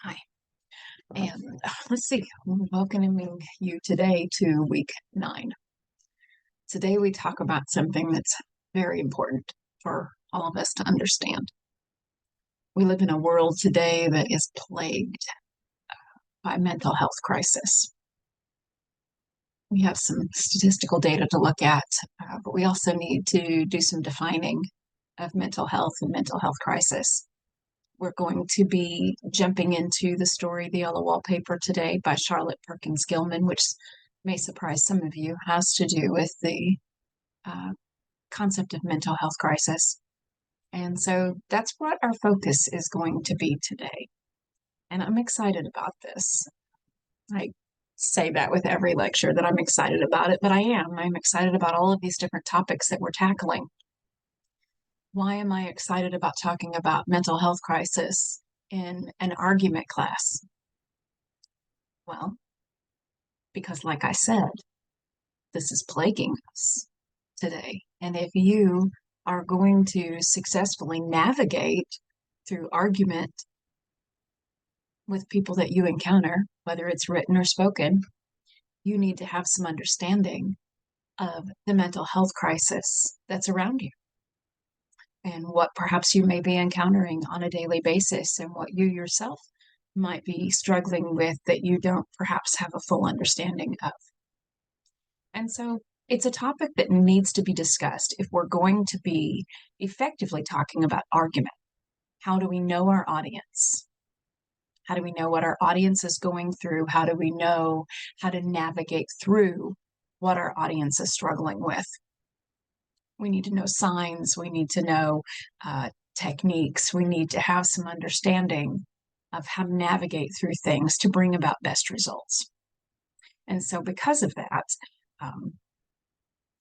Hi, and let's see, welcoming you today to week 9. Today we talk about something that's very important for all of us to understand. We live in a world today that is plagued by mental health crisis. We have some statistical data to look at, but we also need to do some defining of mental health and mental health crisis. We're going to be jumping into the story, The Yellow Wallpaper, today by Charlotte Perkins Gilman, which may surprise some of you, has to do with the uh, concept of mental health crisis. And so that's what our focus is going to be today. And I'm excited about this. I say that with every lecture that I'm excited about it, but I am. I'm excited about all of these different topics that we're tackling. Why am I excited about talking about mental health crisis in an argument class? Well, because like I said, this is plaguing us today. And if you are going to successfully navigate through argument with people that you encounter, whether it's written or spoken, you need to have some understanding of the mental health crisis that's around you and what perhaps you may be encountering on a daily basis and what you yourself might be struggling with that you don't perhaps have a full understanding of. And so it's a topic that needs to be discussed if we're going to be effectively talking about argument. How do we know our audience? How do we know what our audience is going through? How do we know how to navigate through what our audience is struggling with? We need to know signs. We need to know techniques. We need to have some understanding of how to navigate through things to bring about best results. And so because of that,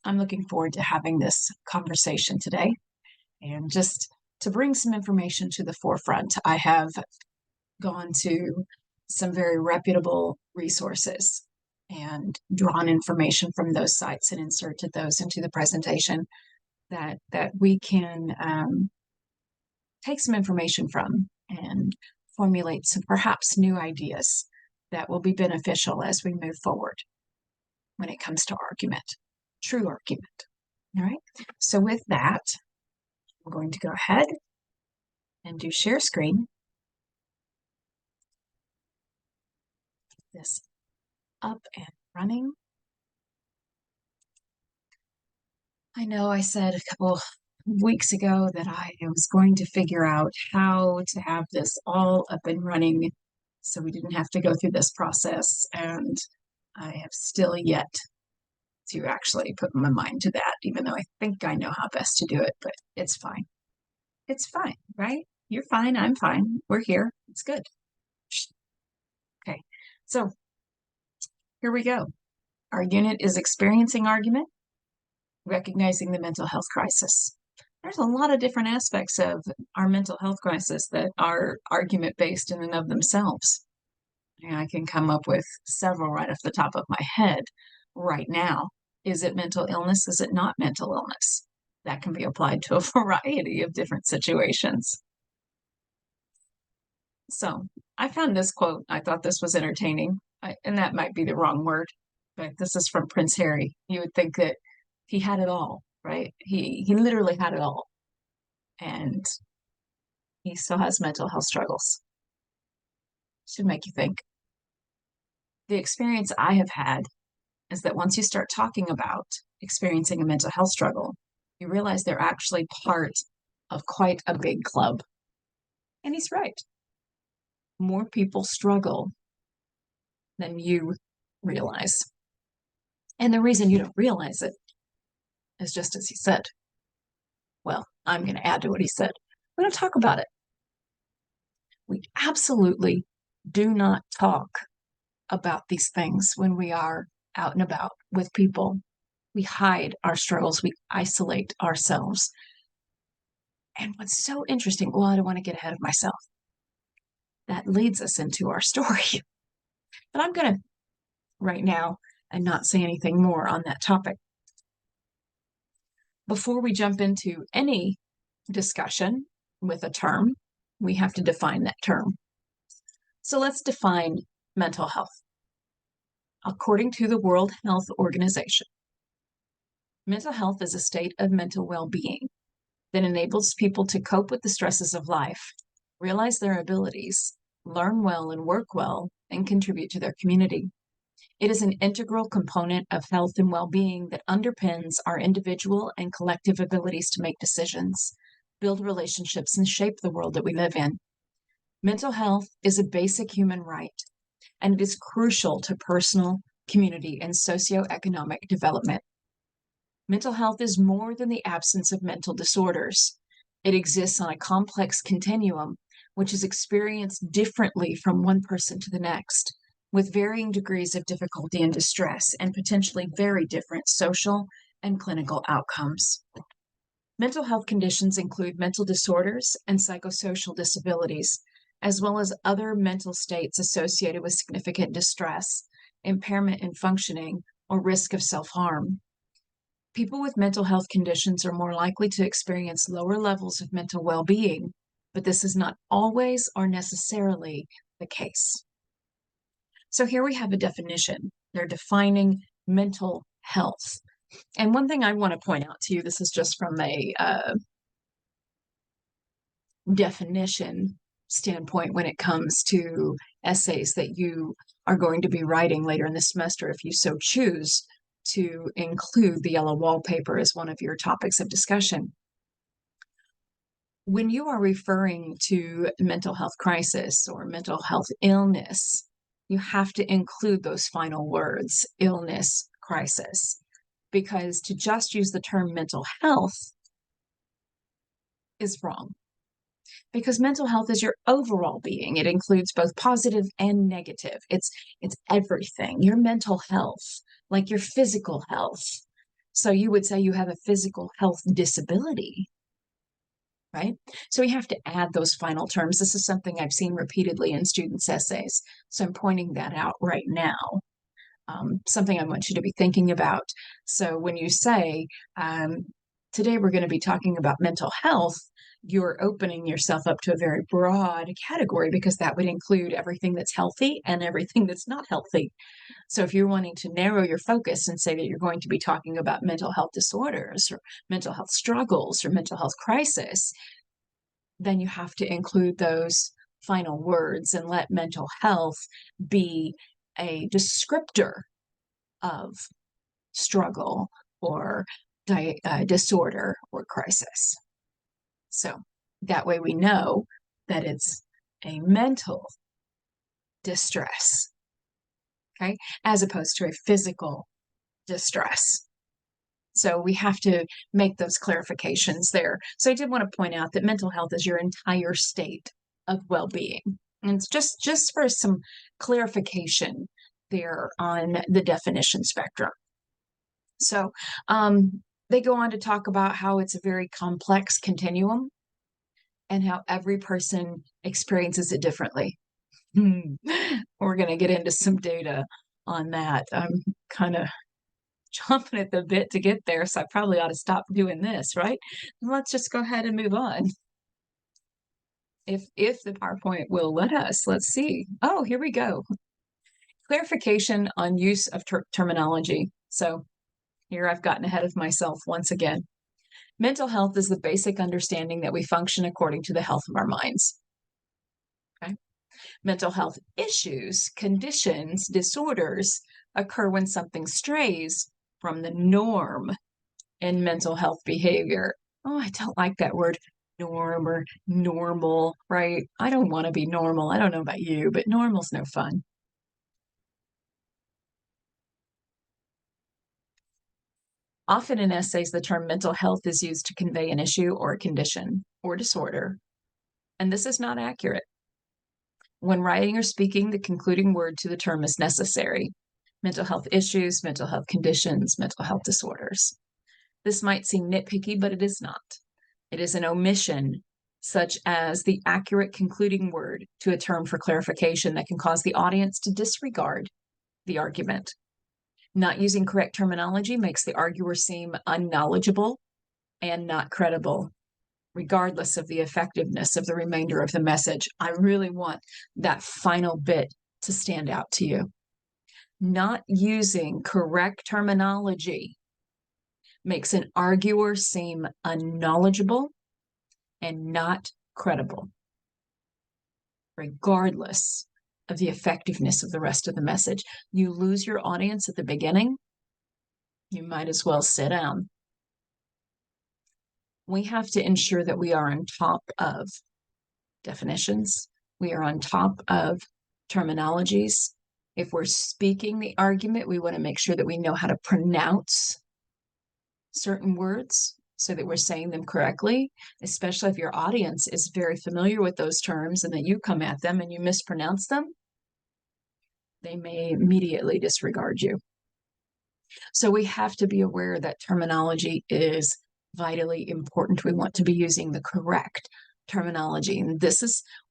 I'm looking forward to having this conversation today. And just to bring some information to the forefront, I have gone to some very reputable resources and drawn information from those sites and inserted those into the presentation that we can take some information from and formulate some perhaps new ideas that will be beneficial as we move forward when it comes to argument, true argument. All right. So with that, I'm going to go ahead and do share screen. This up and running. I know I said a couple weeks ago that I was going to figure out how to have this all up and running so we didn't have to go through this process. And I have still yet to actually put my mind to that, even though I think I know how best to do it, but it's fine. It's fine, right? You're fine. I'm fine. We're here. It's good. Okay. So here we go. Our unit is experiencing argument, recognizing the mental health crisis. There's a lot of different aspects of our mental health crisis that are argument based in and of themselves. And I can come up with several right off the top of my head right now. Is it mental illness? Is it not mental illness? That can be applied to a variety of different situations. So I found this quote. I thought this was entertaining, and that might be the wrong word, but this is from Prince Harry. You would think that he had it all, right? He literally had it all, and he still has mental health struggles. Should make you think. The experience I have had is that once you start talking about experiencing a mental health struggle, you realize they're actually part of quite a big club. And he's right. More people struggle than you realize. And the reason you don't realize it is just as he said. Well, I'm going to add to what he said. We don't talk about it. We absolutely do not talk about these things when we are out and about with people. We hide our struggles. We isolate ourselves. And what's so interesting, well, I don't want to get ahead of myself. That leads us into our story. But I'm going to, right now, and not say anything more on that topic. Before we jump into any discussion with a term, we have to define that term. So let's define mental health. According to the World Health Organization, mental health is a state of mental well-being that enables people to cope with the stresses of life, realize their abilities, learn well and work well, and contribute to their community. It is an integral component of health and well-being that underpins our individual and collective abilities to make decisions, build relationships, and shape the world that we live in. Mental health is a basic human right, and it is crucial to personal, community, and socioeconomic development. Mental health is more than the absence of mental disorders. It exists on a complex continuum, which is experienced differently from one person to the next, with varying degrees of difficulty and distress, and potentially very different social and clinical outcomes. Mental health conditions include mental disorders and psychosocial disabilities, as well as other mental states associated with significant distress, impairment in functioning, or risk of self-harm. People with mental health conditions are more likely to experience lower levels of mental well-being, but this is not always or necessarily the case. So here we have a definition. They're defining mental health. And one thing I want to point out to you, this is just from a definition standpoint when it comes to essays that you are going to be writing later in the semester, if you so choose to include the yellow wallpaper as one of your topics of discussion. When you are referring to mental health crisis or mental health illness, you have to include those final words, illness, crisis, because to just use the term mental health is wrong. Because mental health is your overall being. It includes both positive and negative. It's everything. Your mental health, like your physical health. So you would say you have a physical health disability, right? So we have to add those final terms. This is something I've seen repeatedly in students' essays. So I'm pointing that out right now. Something I want you to be thinking about. So when you say, today we're going to be talking about mental health, you're opening yourself up to a very broad category because that would include everything that's healthy and everything that's not healthy. So if you're wanting to narrow your focus and say that you're going to be talking about mental health disorders or mental health struggles or mental health crisis, then you have to include those final words and let mental health be a descriptor of struggle or disorder or crisis. So that way we know that it's a mental distress, okay, as opposed to a physical distress. So we have to make those clarifications there. So I did want to point out that mental health is your entire state of well-being. And it's just for some clarification there on the definition spectrum. So they go on to talk about how it's a very complex continuum and how every person experiences it differently. We're going to get into some data on that. I'm kind of chomping at the bit to get there, so I probably ought to stop doing this, right? Let's just go ahead and move on. If the PowerPoint will let us, let's see. Oh, here we go. Clarification on use of terminology. So here I've gotten ahead of myself once again. Mental health is the basic understanding that we function according to the health of our minds. Okay. Mental health issues, conditions, disorders occur when something strays from the norm in mental health behavior. Oh, I don't like that word norm or normal, right? I don't want to be normal. I don't know about you, but normal's no fun. Often in essays, the term mental health is used to convey an issue or a condition or disorder, and this is not accurate. When writing or speaking, the concluding word to the term is necessary. Mental health issues, mental health conditions, mental health disorders. This might seem nitpicky, but it is not. It is an omission, such as the accurate concluding word to a term for clarification that can cause the audience to disregard the argument. Not using correct terminology makes the arguer seem unknowledgeable and not credible. regardless of the effectiveness of the remainder of the message. I really want that final bit to stand out to you. Not using correct terminology makes an arguer seem unknowledgeable and not credible, regardless of the effectiveness of the rest of the message. You lose your audience at the beginning, you might as well sit down. We have to ensure that we are on top of definitions. We are on top of terminologies. If we're speaking the argument, we want to make sure that we know how to pronounce certain words so that we're saying them correctly, especially if your audience is very familiar with those terms and that you come at them and you mispronounce them, they may immediately disregard you. So we have to be aware that terminology is vitally important. We want to be using the correct terminology. And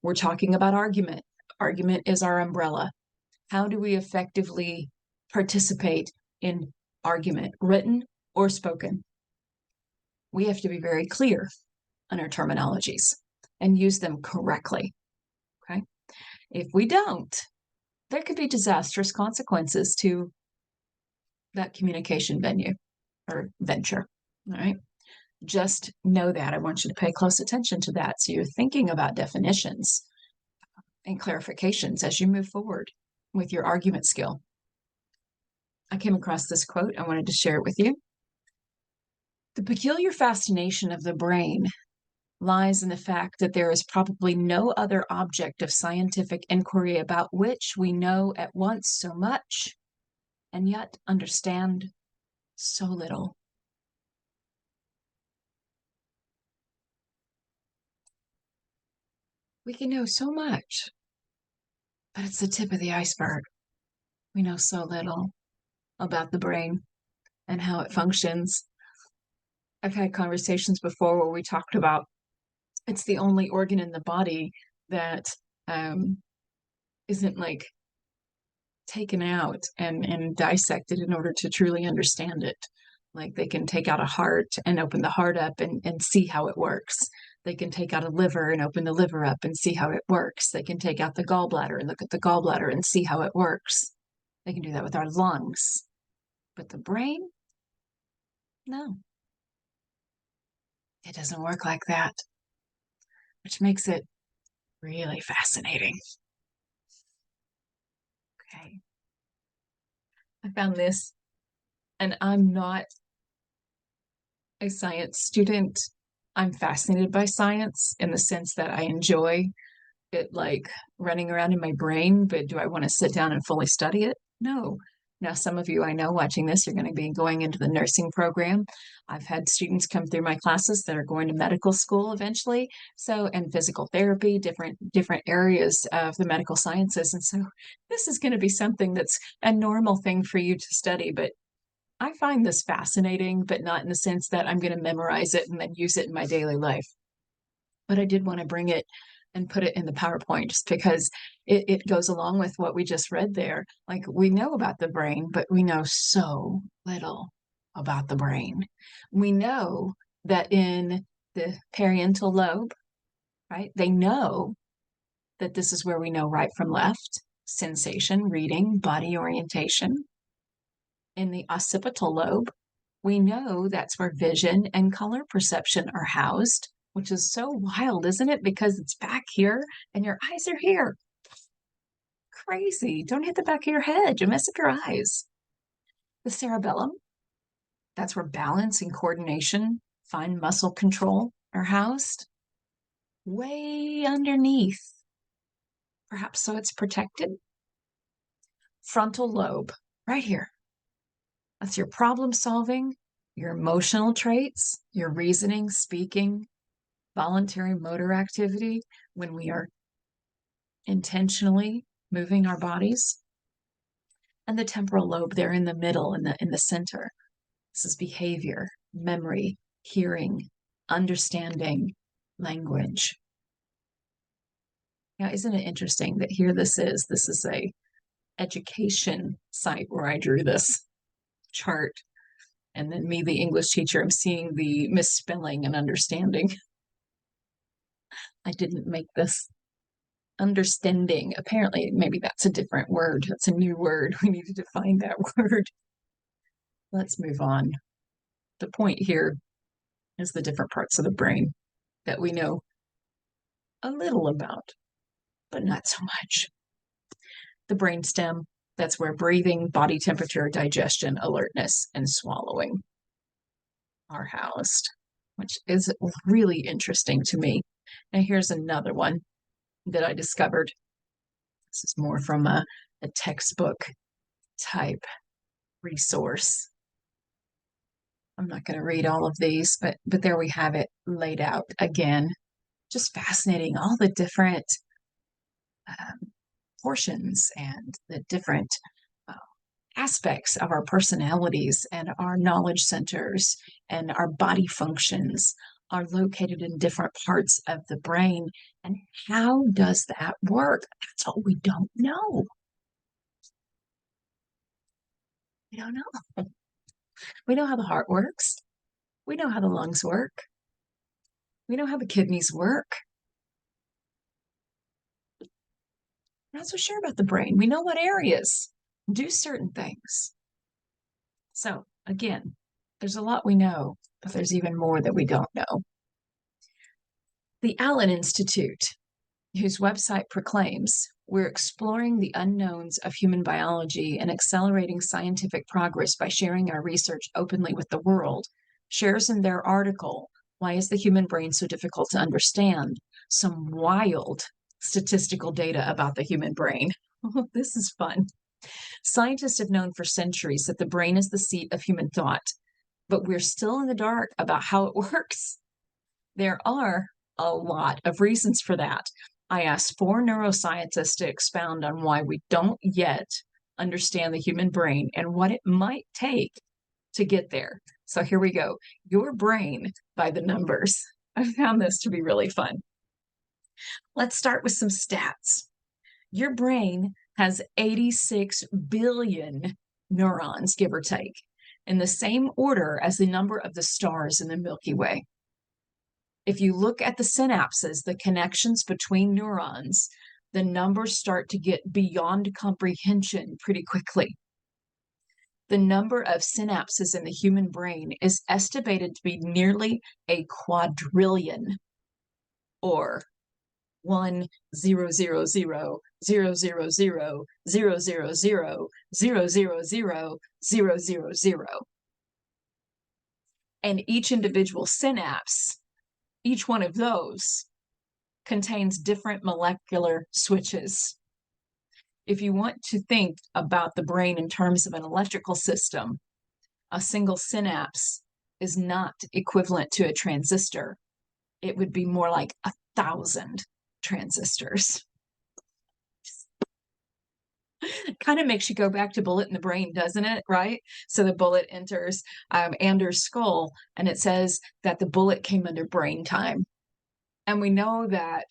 we're talking about argument. Argument is our umbrella. How do we effectively participate in argument, written or spoken? We have to be very clear on our terminologies and use them correctly. Okay? If we don't, there could be disastrous consequences to that communication venue or venture. All right. Just know that. I want you to pay close attention to that. So you're thinking about definitions and clarifications as you move forward with your argument skill. I came across this quote. I wanted to share it with you. The peculiar fascination of the brain lies in the fact that there is probably no other object of scientific inquiry about which we know at once so much and yet understand so little. We can know so much, but it's the tip of the iceberg. We know so little about the brain and how it functions. I've had conversations before where we talked about it's the only organ in the body that isn't like taken out and dissected in order to truly understand it. Like they can take out a heart and open the heart up and see how it works. They can take out a liver and open the liver up and see how it works. They can take out the gallbladder and look at the gallbladder and see how it works. They can do that with our lungs. But the brain, no. It doesn't work like that, which makes it really fascinating. Okay. I found this, and I'm not a science student. I'm fascinated by science in the sense that I enjoy it like running around in my brain, but do I want to sit down and fully study it? No. Now, some of you I know watching this, you're going to be going into the nursing program. I've had students come through my classes that are going to medical school eventually. So, and physical therapy, different areas of the medical sciences. And so this is going to be something that's a normal thing for you to study, but I find this fascinating, but not in the sense that I'm going to memorize it and then use it in my daily life. But I did want to bring it and put it in the PowerPoint just because it goes along with what we just read there. Like we know about the brain, but we know so little about the brain. We know that in the parietal lobe, right, they know that this is where we know right from left, sensation, reading, body orientation. In the occipital lobe, we know that's where vision and color perception are housed, which is so wild, isn't it? Because it's back here and your eyes are here. Crazy. Don't hit the back of your head. You mess up your eyes. The cerebellum, that's where balance and coordination, fine muscle control are housed. Way underneath, perhaps so it's protected. Frontal lobe, right here. That's your problem solving, your emotional traits, your reasoning, speaking, voluntary motor activity when we are intentionally moving our bodies. And the temporal lobe there in the middle, in the center. This is behavior, memory, hearing, understanding, language. Now, isn't it interesting that here this is a education site where I drew this chart. And then me, the English teacher, I'm seeing the misspelling and understanding I didn't make this understanding. Apparently, maybe that's a different word. That's a new word. We need to define that word. Let's move on. The point here is the different parts of the brain that we know a little about, but not so much. The brainstem, that's where breathing, body temperature, digestion, alertness, and swallowing are housed, which is really interesting to me. Now, here's another one that I discovered. This is more from a textbook type resource. I'm not going to read all of these, but there we have it laid out again. Just fascinating, all the different portions and the different aspects of our personalities and our knowledge centers and our body functions are located in different parts of the brain. And how does that work? That's what we don't know. We don't know. We know how the heart works. We know how the lungs work. We know how the kidneys work. We're not so sure about the brain. We know what areas do certain things. So again, there's a lot we know, but there's even more that we don't know. The Allen Institute, whose website proclaims, "We're exploring the unknowns of human biology and accelerating scientific progress by sharing our research openly with the world," shares in their article, "Why is the human brain so difficult to understand?" some wild statistical data about the human brain. This is fun. Scientists have known for centuries that the brain is the seat of human thought, but we're still in the dark about how it works. There are a lot of reasons for that. I asked 4 neuroscientists to expound on why we don't yet understand the human brain and what it might take to get there. So here we go. Your brain by the numbers. I found this to be really fun. Let's start with some stats. Your brain has 86 billion neurons, give or take, in the same order as the number of the stars in the Milky Way. If you look at the synapses, the connections between neurons, the numbers start to get beyond comprehension pretty quickly. The number of synapses in the human brain is estimated to be nearly a quadrillion, or 1,000,000,000,000,000,000,000. And each individual synapse, each one of those contains different molecular switches. If you want to think about the brain in terms of an electrical system, a single synapse is not equivalent to a transistor. It would be more like 1,000 transistors. Kind of makes you go back to Bullet in the Brain, doesn't it? Right? So the bullet enters Anders' skull, and it says that the bullet came under brain time. And we know that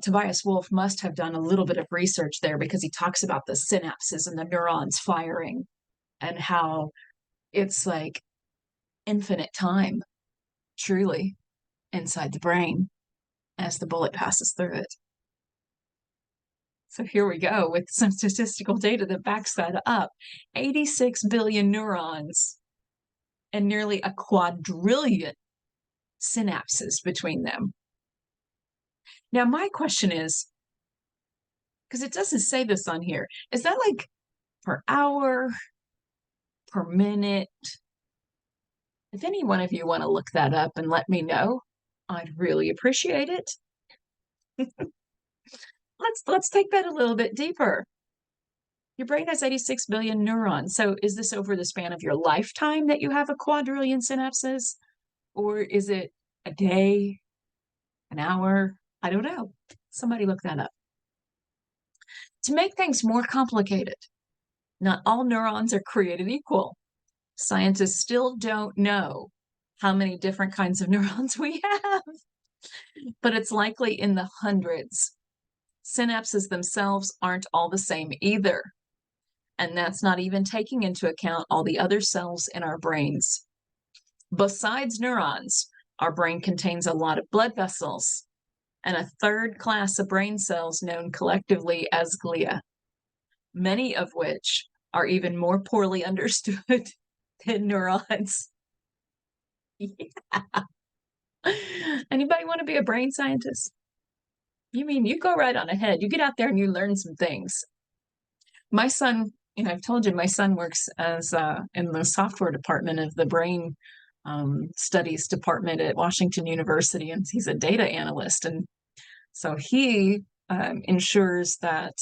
Tobias Wolff must have done a little bit of research there, because he talks about the synapses and the neurons firing and how it's like infinite time, truly, inside the brain as the bullet passes through it. So here we go with some statistical data that backs that up. 86 billion neurons and nearly a quadrillion synapses between them. Now, my question is, because it doesn't say this on here, is that like per hour, per minute? If any one of you want to look that up and let me know, I'd really appreciate it. Let's take that a little bit deeper. Your brain has 86 billion neurons. So is this over the span of your lifetime that you have a quadrillion synapses? Or is it a day, an hour? I don't know. Somebody look that up. To make things more complicated, not all neurons are created equal. Scientists still don't know how many different kinds of neurons we have, but it's likely in the hundreds. Synapses themselves aren't all the same either. And that's not even taking into account all the other cells in our brains. Besides neurons, our brain contains a lot of blood vessels. and a third class of brain cells known collectively as glia, many of which are even more poorly understood than neurons. Yeah. Anybody want to be a brain scientist? You mean you go right on ahead. You get out there and you learn some things. My son, I've told you my son works as in the software department of the brain studies department at Washington University, and he's a data analyst. And so he ensures that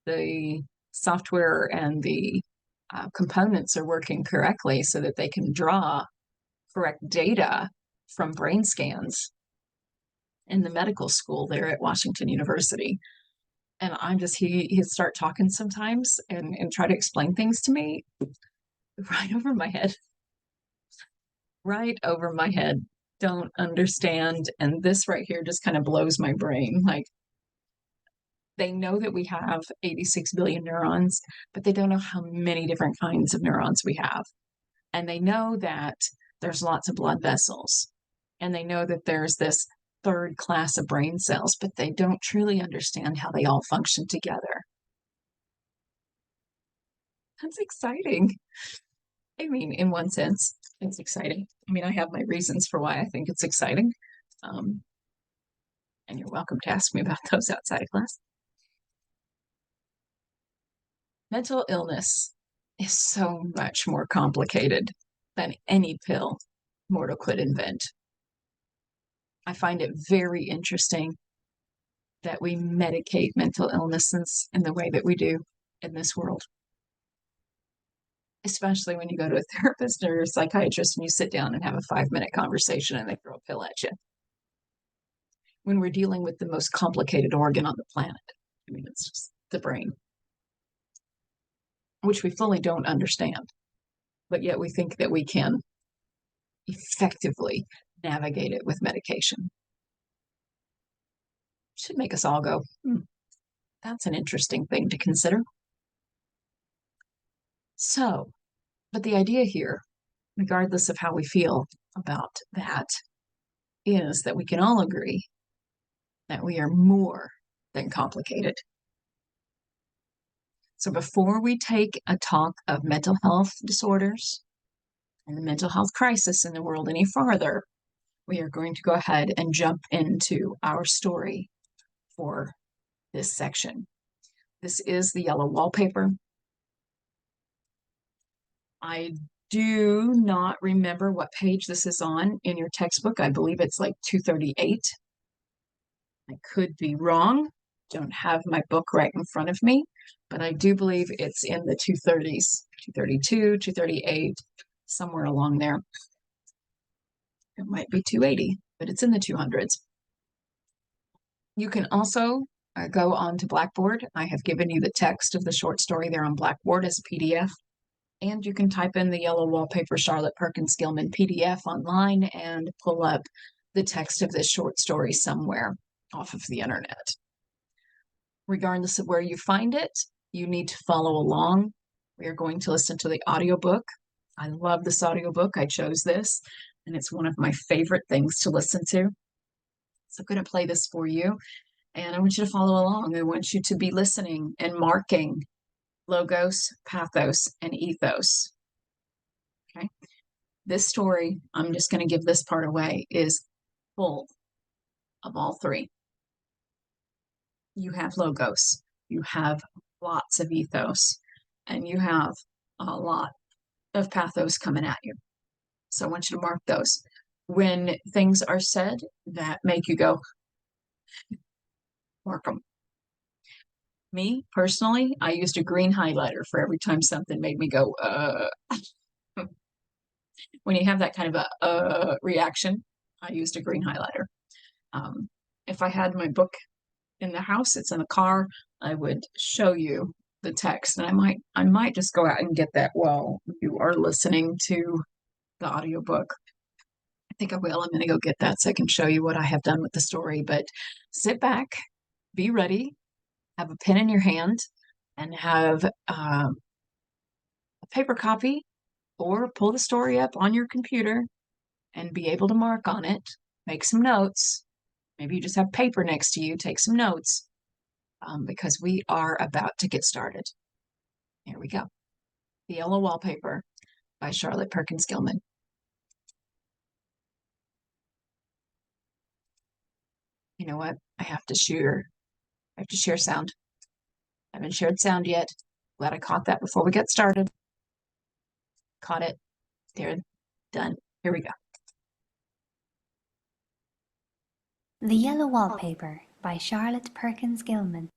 the software and the components are working correctly so that they can draw correct data from brain scans in the medical school there at Washington University. And he'd start talking sometimes and try to explain things to me right over my head, right over my head. Don't understand. And this right here just kind of blows my brain. Like, they know that we have 86 billion neurons, but they don't know how many different kinds of neurons we have. And they know that there's lots of blood vessels. And they know that there's this third class of brain cells, but they don't truly understand how they all function together. That's exciting. I mean, in one sense, it's exciting. I mean, I have my reasons for why I think it's exciting. And you're welcome to ask me about those outside of class. Mental illness is so much more complicated than any pill mortal could invent. I find it very interesting that we medicate mental illnesses in the way that we do in this world. Especially when you go to a therapist or a psychiatrist and you sit down and have a 5-minute conversation and they throw a pill at you. When we're dealing with the most complicated organ on the planet. I mean, it's just the brain, which we fully don't understand, but yet we think that we can effectively navigate it with medication. Should make us all go, that's an interesting thing to consider. So, but the idea here, regardless of how we feel about that, is that we can all agree that we are more than complicated. So before we take a talk of mental health disorders and the mental health crisis in the world any farther, we are going to go ahead and jump into our story for this section. This is the yellow wallpaper. I do not remember what page this is on in your textbook. I believe it's like 238. I could be wrong. Don't have my book right in front of me, but I do believe it's in the 230s, 232, 238, somewhere along there. It might be 280, but it's in the 200s. You can also go on to Blackboard. I have given you the text of the short story there on Blackboard as a PDF. And you can type in the yellow wallpaper Charlotte Perkins Gilman PDF online and pull up the text of this short story somewhere off of the internet. Regardless of where you find it, you need to follow along. We are going to listen to the audiobook. I love this audiobook. I chose this, and it's one of my favorite things to listen to. So I'm going to play this for you, and I want you to follow along. I want you to be listening and marking logos, pathos, and ethos. Okay. This story, I'm just going to give this part away, is full of all three. You have logos, you have lots of ethos, and you have a lot of pathos coming at you. So I want you to mark those. When things are said that make you go, mark them. Me, personally, I used a green highlighter for every time something made me go, When you have that kind of a reaction, I used a green highlighter. If I had my book in the house, it's in the car, I would show you the text, and I might just go out and get that while you are listening to the audiobook. I think I will. I'm going to go get that so I can show you what I have done with the story. But sit back, be ready, have a pen in your hand, and have a paper copy, or pull the story up on your computer and be able to mark on it, make some notes, Maybe you just have paper next to you, take some notes, because we are about to get started. Here we go. The Yellow Wallpaper by Charlotte Perkins Gilman. You know what? I have to share sound. I haven't shared sound yet. Glad I caught that before we get started. Caught it. There, done. Here we go. The Yellow Wallpaper by Charlotte Perkins Gilman.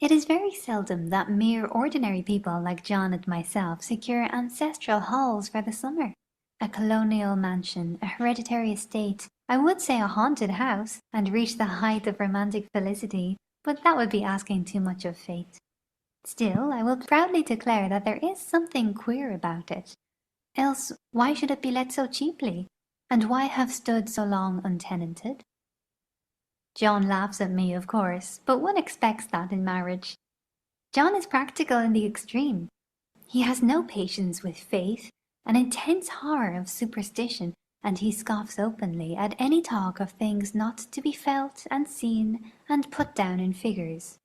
It is very seldom that mere ordinary people like John and myself secure ancestral halls for the summer. A colonial mansion, a hereditary estate, I would say a haunted house, and reach the height of romantic felicity, but that would be asking too much of fate. Still, I will proudly declare that there is something queer about it. Else, why should it be let so cheaply? And why have stood so long untenanted? John laughs at me, of course, but one expects that in marriage. John is practical in the extreme. He has no patience with faith, an intense horror of superstition, and he scoffs openly at any talk of things not to be felt and seen and put down in figures.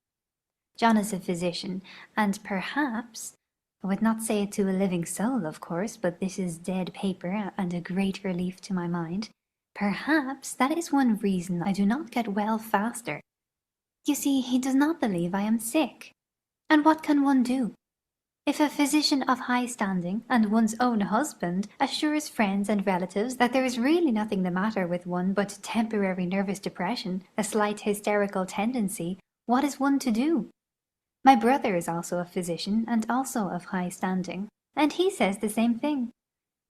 John is a physician, and perhaps, I would not say it to a living soul, of course, but this is dead paper and a great relief to my mind. Perhaps that is one reason I do not get well faster. You see, he does not believe I am sick. And what can one do? If a physician of high standing and one's own husband assures friends and relatives that there is really nothing the matter with one but temporary nervous depression, a slight hysterical tendency, what is one to do? My brother is also a physician and also of high standing, and he says the same thing.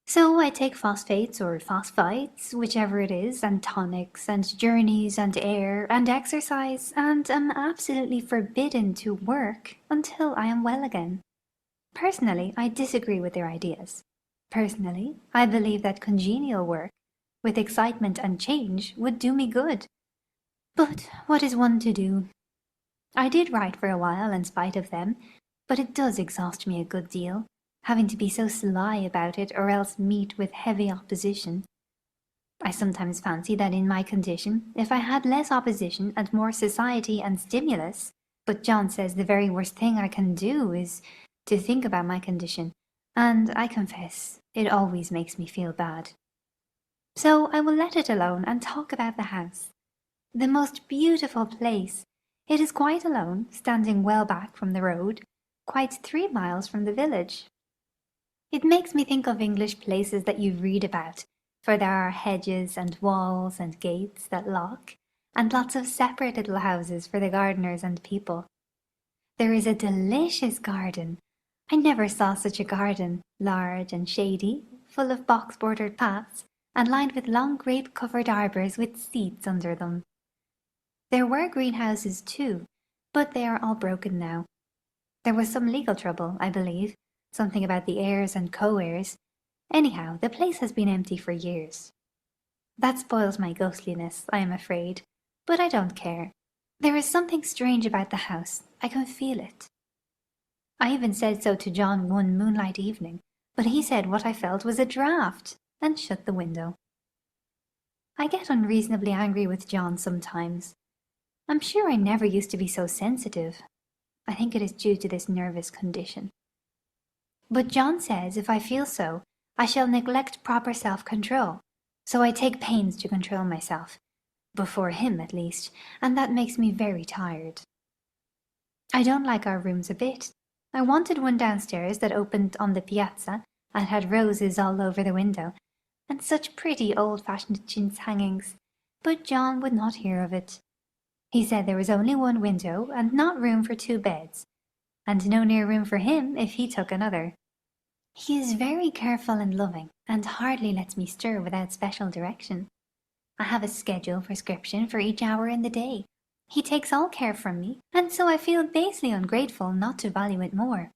So I take phosphates or phosphites, whichever it is, and tonics, and journeys, and air, and exercise, and am absolutely forbidden to work until I am well again. Personally, I disagree with their ideas. Personally, I believe that congenial work, with excitement and change, would do me good. But what is one to do? I did write for a while in spite of them, but it does exhaust me a good deal, having to be so sly about it or else meet with heavy opposition. I sometimes fancy that in my condition, if I had less opposition and more society and stimulus, but John says the very worst thing I can do is to think about my condition, and I confess it always makes me feel bad. So I will let it alone and talk about the house. The most beautiful place. It is quite alone, standing well back from the road, quite 3 miles from the village. It makes me think of English places that you read about, for there are hedges and walls and gates that lock, and lots of separate little houses for the gardeners and people. There is a delicious garden. I never saw such a garden, large and shady, full of box-bordered paths, and lined with long grape-covered arbours with seats under them. There were greenhouses too, but they are all broken now. There was some legal trouble, I believe, something about the heirs and co-heirs. Anyhow, the place has been empty for years. That spoils my ghostliness, I am afraid, but I don't care. There is something strange about the house. I can feel it. I even said so to John one moonlight evening, but he said what I felt was a draught, and shut the window. I get unreasonably angry with John sometimes. I'm sure I never used to be so sensitive. I think it is due to this nervous condition. But John says if I feel so, I shall neglect proper self-control, so I take pains to control myself, before him at least, and that makes me very tired. I don't like our rooms a bit. I wanted one downstairs that opened on the piazza and had roses all over the window, and such pretty old-fashioned chintz hangings, but John would not hear of it. He said there was only one window and not room for 2 beds, and no near room for him if he took another. He is very careful and loving, and hardly lets me stir without special direction. I have a schedule prescription for each hour in the day. He takes all care from me, and so I feel basely ungrateful not to value it more.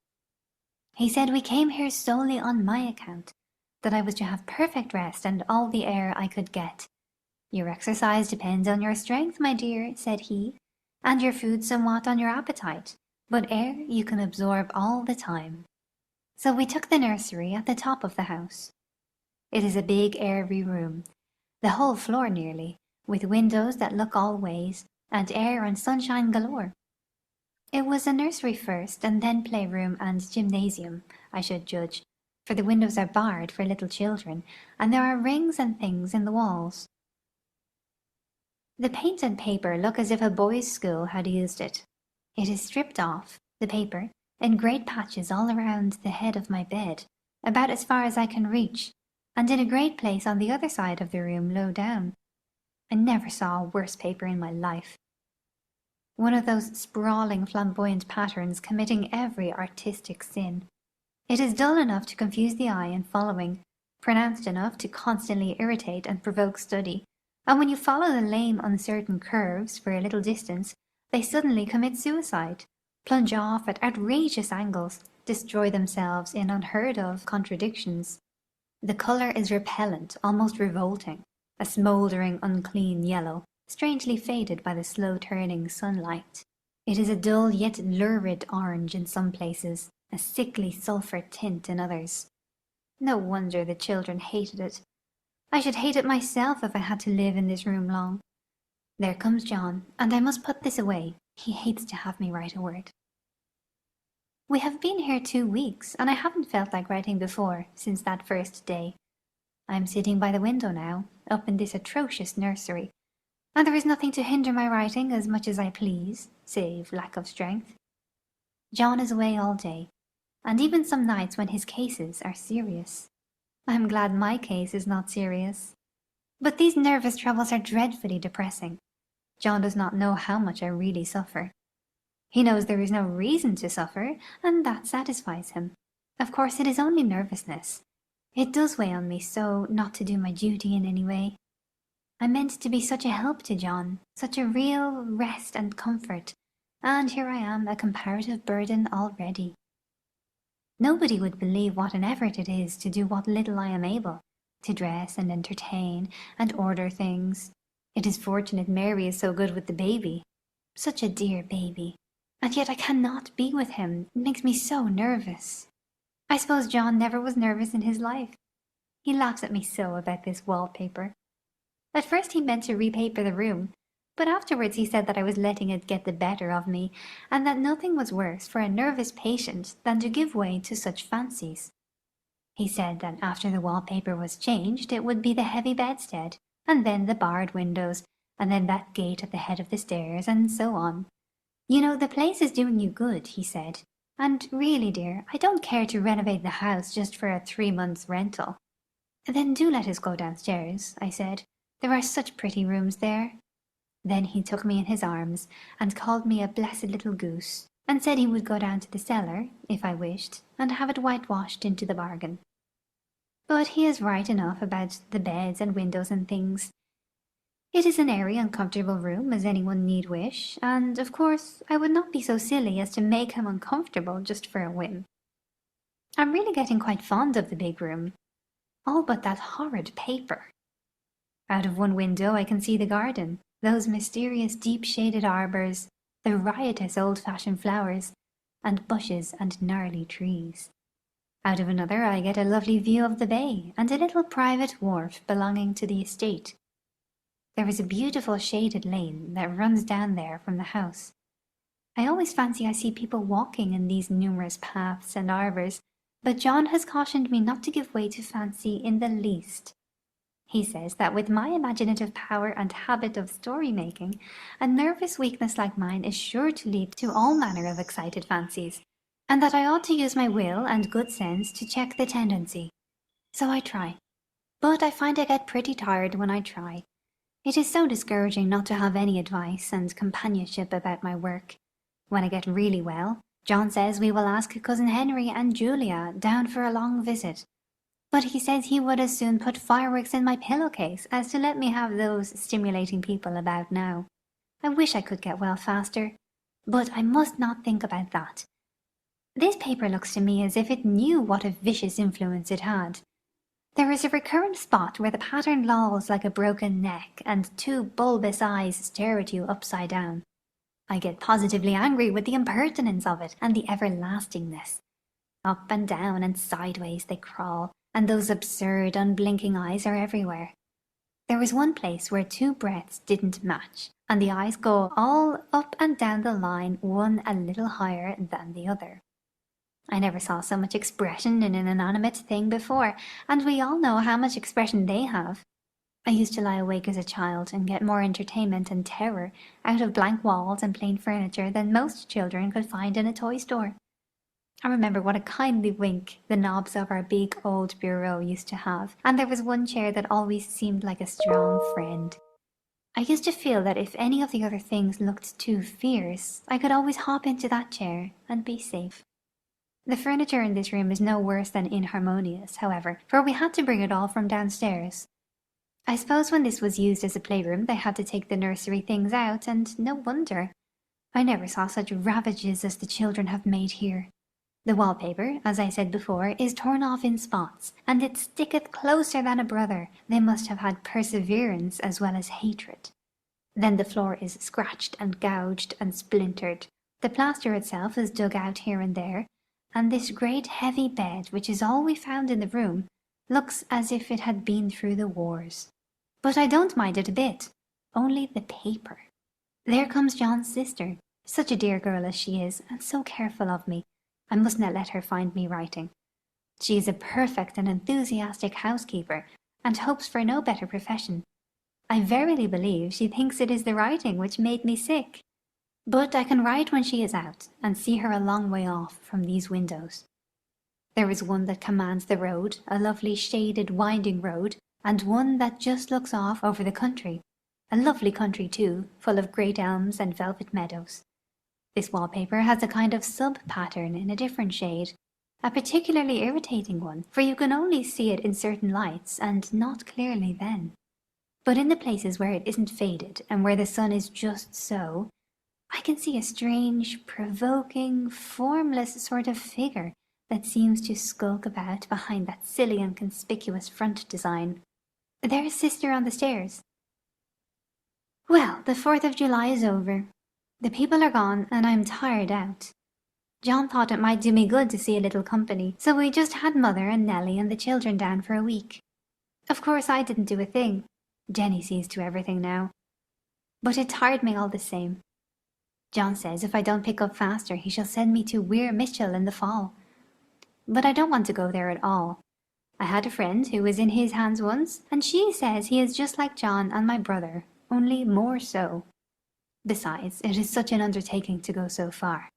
He said we came here solely on my account, that I was to have perfect rest and all the air I could get. Your exercise depends on your strength, my dear, said he, and your food somewhat on your appetite, but air you can absorb all the time. So we took the nursery at the top of the house. It is a big airy room, the whole floor nearly, with windows that look all ways, and air and sunshine galore. It was a nursery first, and then playroom and gymnasium, I should judge, for the windows are barred for little children, and there are rings and things in the walls. The paint and paper look as if a boys' school had used it. It is stripped off, the paper, in great patches all around the head of my bed, about as far as I can reach, and in a great place on the other side of the room low down. I never saw a worse paper in my life. One of those sprawling flamboyant patterns committing every artistic sin. It is dull enough to confuse the eye in following, pronounced enough to constantly irritate and provoke study, and when you follow the lame uncertain curves for a little distance, they suddenly commit suicide, plunge off at outrageous angles, destroy themselves in unheard of contradictions. The colour is repellent, almost revolting, a smouldering unclean yellow, strangely faded by the slow turning sunlight. It is a dull yet lurid orange in some places, a sickly sulphur tint in others. No wonder the children hated it. I should hate it myself if I had to live in this room long. There comes John, and I must put this away. He hates to have me write a word. We have been here 2 weeks, and I haven't felt like writing before, since that first day. I am sitting by the window now, up in this atrocious nursery, and there is nothing to hinder my writing as much as I please, save lack of strength. John is away all day, and even some nights when his cases are serious. I am glad my case is not serious. But these nervous troubles are dreadfully depressing. John does not know how much I really suffer. He knows there is no reason to suffer, and that satisfies him. Of course it is only nervousness. It does weigh on me so not to do my duty in any way. I meant to be such a help to John, such a real rest and comfort, and here I am, a comparative burden already. Nobody would believe what an effort it is to do what little I am able, to dress and entertain and order things. It is fortunate Mary is so good with the baby. Such a dear baby. And yet I cannot be with him. It makes me so nervous. I suppose John never was nervous in his life. He laughs at me so about this wallpaper. At first he meant to repaper the room, but afterwards he said that I was letting it get the better of me, and that nothing was worse for a nervous patient than to give way to such fancies. He said that after the wallpaper was changed it would be the heavy bedstead, and then the barred windows, and then that gate at the head of the stairs, and so on. You know, the place is doing you good, he said, and really, dear, I don't care to renovate the house just for a 3 months' rental. Then do let us go downstairs, I said. There are such pretty rooms there. Then he took me in his arms, and called me a blessed little goose, and said he would go down to the cellar, if I wished, and have it whitewashed into the bargain. But he is right enough about the beds and windows and things. It is an airy and comfortable room, as anyone need wish, and, of course, I would not be so silly as to make him uncomfortable just for a whim. I'm really getting quite fond of the big room, all but that horrid paper. Out of one window I can see the garden, those mysterious deep-shaded arbours, the riotous old-fashioned flowers, and bushes and gnarly trees. Out of another I get a lovely view of the bay, and a little private wharf belonging to the estate. There is a beautiful shaded lane that runs down there from the house. I always fancy I see people walking in these numerous paths and arbours, but John has cautioned me not to give way to fancy in the least. He says that with my imaginative power and habit of story-making, a nervous weakness like mine is sure to lead to all manner of excited fancies, and that I ought to use my will and good sense to check the tendency. So I try. But I find I get pretty tired when I try. It is so discouraging not to have any advice and companionship about my work. When I get really well, John says we will ask Cousin Henry and Julia down for a long visit. But he says he would as soon put fireworks in my pillowcase as to let me have those stimulating people about now. I wish I could get well faster, but I must not think about that. This paper looks to me as if it knew what a vicious influence it had. There is a recurrent spot where the pattern lolls like a broken neck, and 2 bulbous eyes stare at you upside down. I get positively angry with the impertinence of it and the everlastingness. Up and down and sideways they crawl, and those absurd unblinking eyes are everywhere. There was one place where two breadths didn't match, and the eyes go all up and down the line, one a little higher than the other. I never saw so much expression in an inanimate thing before, and we all know how much expression they have. I used to lie awake as a child and get more entertainment and terror out of blank walls and plain furniture than most children could find in a toy store. I remember what a kindly wink the knobs of our big old bureau used to have, and there was one chair that always seemed like a strong friend. I used to feel that if any of the other things looked too fierce, I could always hop into that chair and be safe. The furniture in this room is no worse than inharmonious, however, for we had to bring it all from downstairs. I suppose when this was used as a playroom they had to take the nursery things out, and no wonder. I never saw such ravages as the children have made here. The wallpaper, as I said before, is torn off in spots, and it sticketh closer than a brother. They must have had perseverance as well as hatred. Then the floor is scratched and gouged and splintered. The plaster itself is dug out here and there, and this great heavy bed, which is all we found in the room, looks as if it had been through the wars. But I don't mind it a bit, only the paper. There comes John's sister, such a dear girl as she is, and so careful of me. I must not let her find me writing. She is a perfect and enthusiastic housekeeper, and hopes for no better profession. I verily believe she thinks it is the writing which made me sick. But I can write when she is out, and see her a long way off from these windows. There is one that commands the road, a lovely shaded winding road, and one that just looks off over the country, a lovely country too, full of great elms and velvet meadows. This wallpaper has a kind of sub-pattern in a different shade, a particularly irritating one, for you can only see it in certain lights and not clearly then. But in the places where it isn't faded and where the sun is just so, I can see a strange, provoking, formless sort of figure that seems to skulk about behind that silly and conspicuous front design. There's sister on the stairs. Well, the 4th of July is over. The people are gone, and I'm tired out. John thought it might do me good to see a little company, so we just had mother and Nellie and the children down for a week. Of course I didn't do a thing. Jenny sees to everything now. But it tired me all the same. John says if I don't pick up faster he shall send me to Weir Mitchell in the fall. But I don't want to go there at all. I had a friend who was in his hands once, and she says he is just like John and my brother, only more so. Besides, it is such an undertaking to go so far.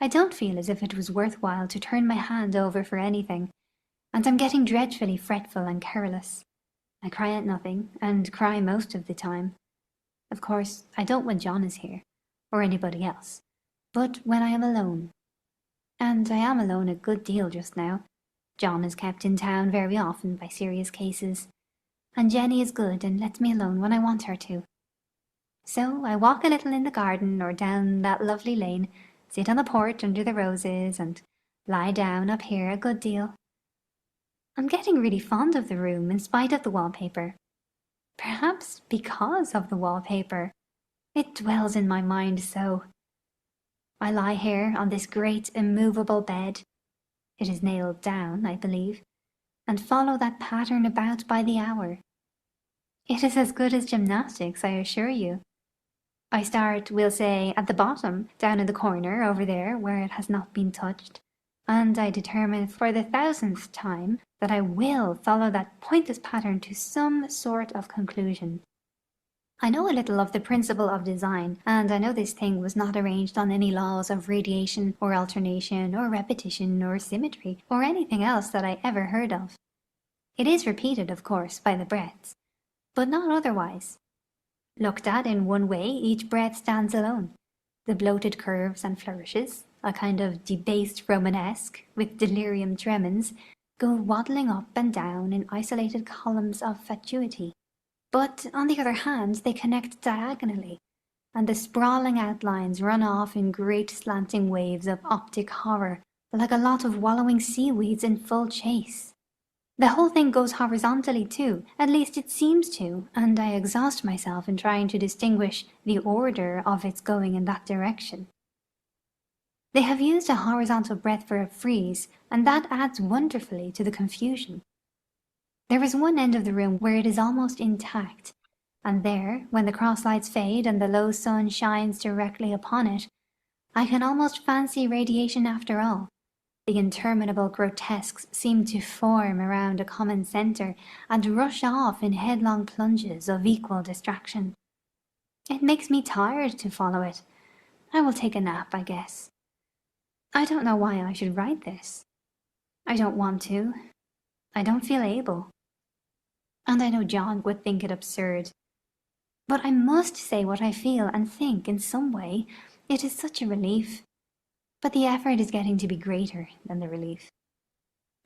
I don't feel as if it was worthwhile to turn my hand over for anything, and I'm getting dreadfully fretful and careless. I cry at nothing, and cry most of the time. Of course, I don't when John is here, or anybody else, but when I am alone. And I am alone a good deal just now. John is kept in town very often by serious cases, and Jenny is good and lets me alone when I want her to. So I walk a little in the garden or down that lovely lane, sit on the porch under the roses, and lie down up here a good deal. I'm getting really fond of the room in spite of the wallpaper. Perhaps because of the wallpaper. It dwells in my mind so. I lie here on this great immovable bed. It is nailed down, I believe, and follow that pattern about by the hour. It is as good as gymnastics, I assure you. I start, we'll say, at the bottom, down in the corner over there where it has not been touched, and I determine for the 1000th time that I will follow that pointless pattern to some sort of conclusion. I know a little of the principle of design, and I know this thing was not arranged on any laws of radiation or alternation or repetition or symmetry or anything else that I ever heard of. It is repeated, of course, by the breadths, but not otherwise. Looked at in one way, each breadth stands alone. The bloated curves and flourishes, a kind of debased Romanesque with delirium tremens, go waddling up and down in isolated columns of fatuity. But, on the other hand, they connect diagonally, and the sprawling outlines run off in great slanting waves of optic horror, like a lot of wallowing seaweeds in full chase. The whole thing goes horizontally too, at least it seems to, and I exhaust myself in trying to distinguish the order of its going in that direction. They have used a horizontal breadth for a frieze, and that adds wonderfully to the confusion. There is one end of the room where it is almost intact, and there, when the cross lights fade and the low sun shines directly upon it, I can almost fancy radiation after all. The interminable grotesques seem to form around a common centre and rush off in headlong plunges of equal distraction. It makes me tired to follow it. I will take a nap, I guess. I don't know why I should write this. I don't want to. I don't feel able. And I know John would think it absurd. But I must say what I feel and think in some way. It is such a relief. But the effort is getting to be greater than the relief.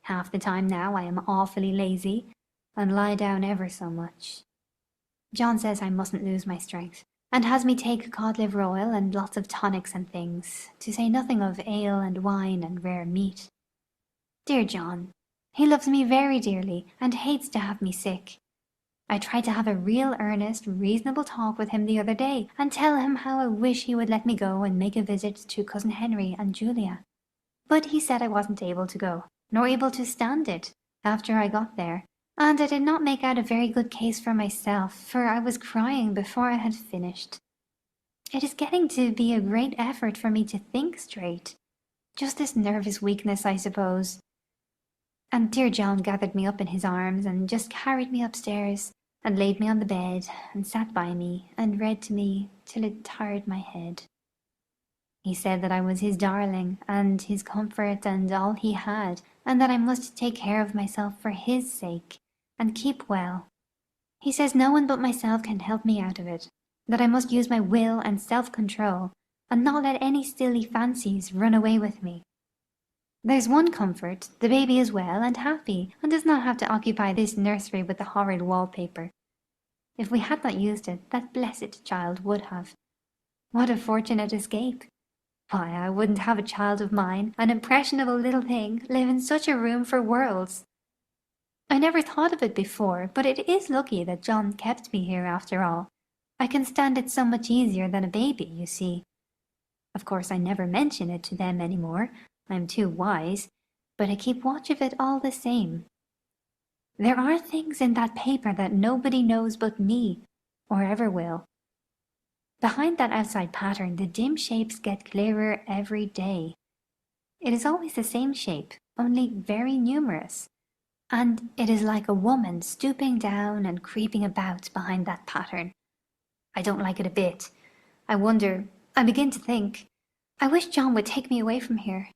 Half the time now I am awfully lazy and lie down ever so much. John says I mustn't lose my strength, and has me take cod liver oil and lots of tonics and things, to say nothing of ale and wine and rare meat. Dear John, he loves me very dearly and hates to have me sick. I tried to have a real earnest, reasonable talk with him the other day, and tell him how I wish he would let me go and make a visit to Cousin Henry and Julia. But he said I wasn't able to go, nor able to stand it, after I got there, and I did not make out a very good case for myself, for I was crying before I had finished. It is getting to be a great effort for me to think straight. Just this nervous weakness, I suppose. And dear John gathered me up in his arms and just carried me upstairs and laid me on the bed and sat by me and read to me till it tired my head. He said that I was his darling and his comfort and all he had, and that I must take care of myself for his sake and keep well. He says no one but myself can help me out of it, that I must use my will and self-control and not let any silly fancies run away with me. There's one comfort, the baby is well and happy and does not have to occupy this nursery with the horrid wallpaper. If we had not used it, that blessed child would have. What a fortunate escape! Why, I wouldn't have a child of mine, an impressionable little thing, live in such a room for worlds. I never thought of it before, but it is lucky that John kept me here after all. I can stand it so much easier than a baby, you see. Of course I never mention it to them any more. I'm too wise, but I keep watch of it all the same. There are things in that paper that nobody knows but me, or ever will. Behind that outside pattern the dim shapes get clearer every day. It is always the same shape, only very numerous, and it is like a woman stooping down and creeping about behind that pattern. I don't like it a bit. I begin to think, I wish John would take me away from here.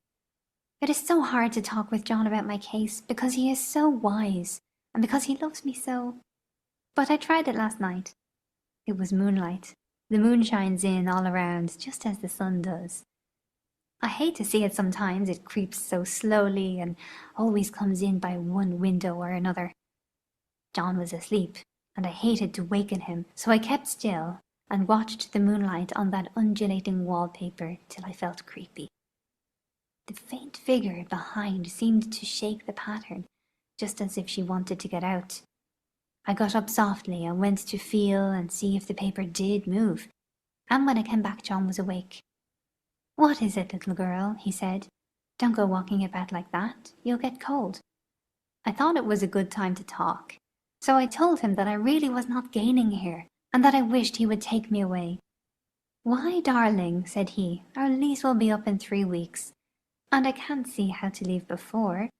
It is so hard to talk with John about my case, because he is so wise, and because he loves me so. But I tried it last night. It was moonlight. The moon shines in all around, just as the sun does. I hate to see it sometimes, it creeps so slowly and always comes in by one window or another. John was asleep, and I hated to waken him, so I kept still and watched the moonlight on that undulating wallpaper till I felt creepy. The faint figure behind seemed to shake the pattern, just as if she wanted to get out. I got up softly and went to feel and see if the paper did move, and when I came back John was awake. "What is it, little girl?" he said. "Don't go walking about like that, you'll get cold." I thought it was a good time to talk, so I told him that I really was not gaining here, and that I wished he would take me away. "Why, darling," said he, "our lease will be up in 3 weeks, and I can't see how to leave before.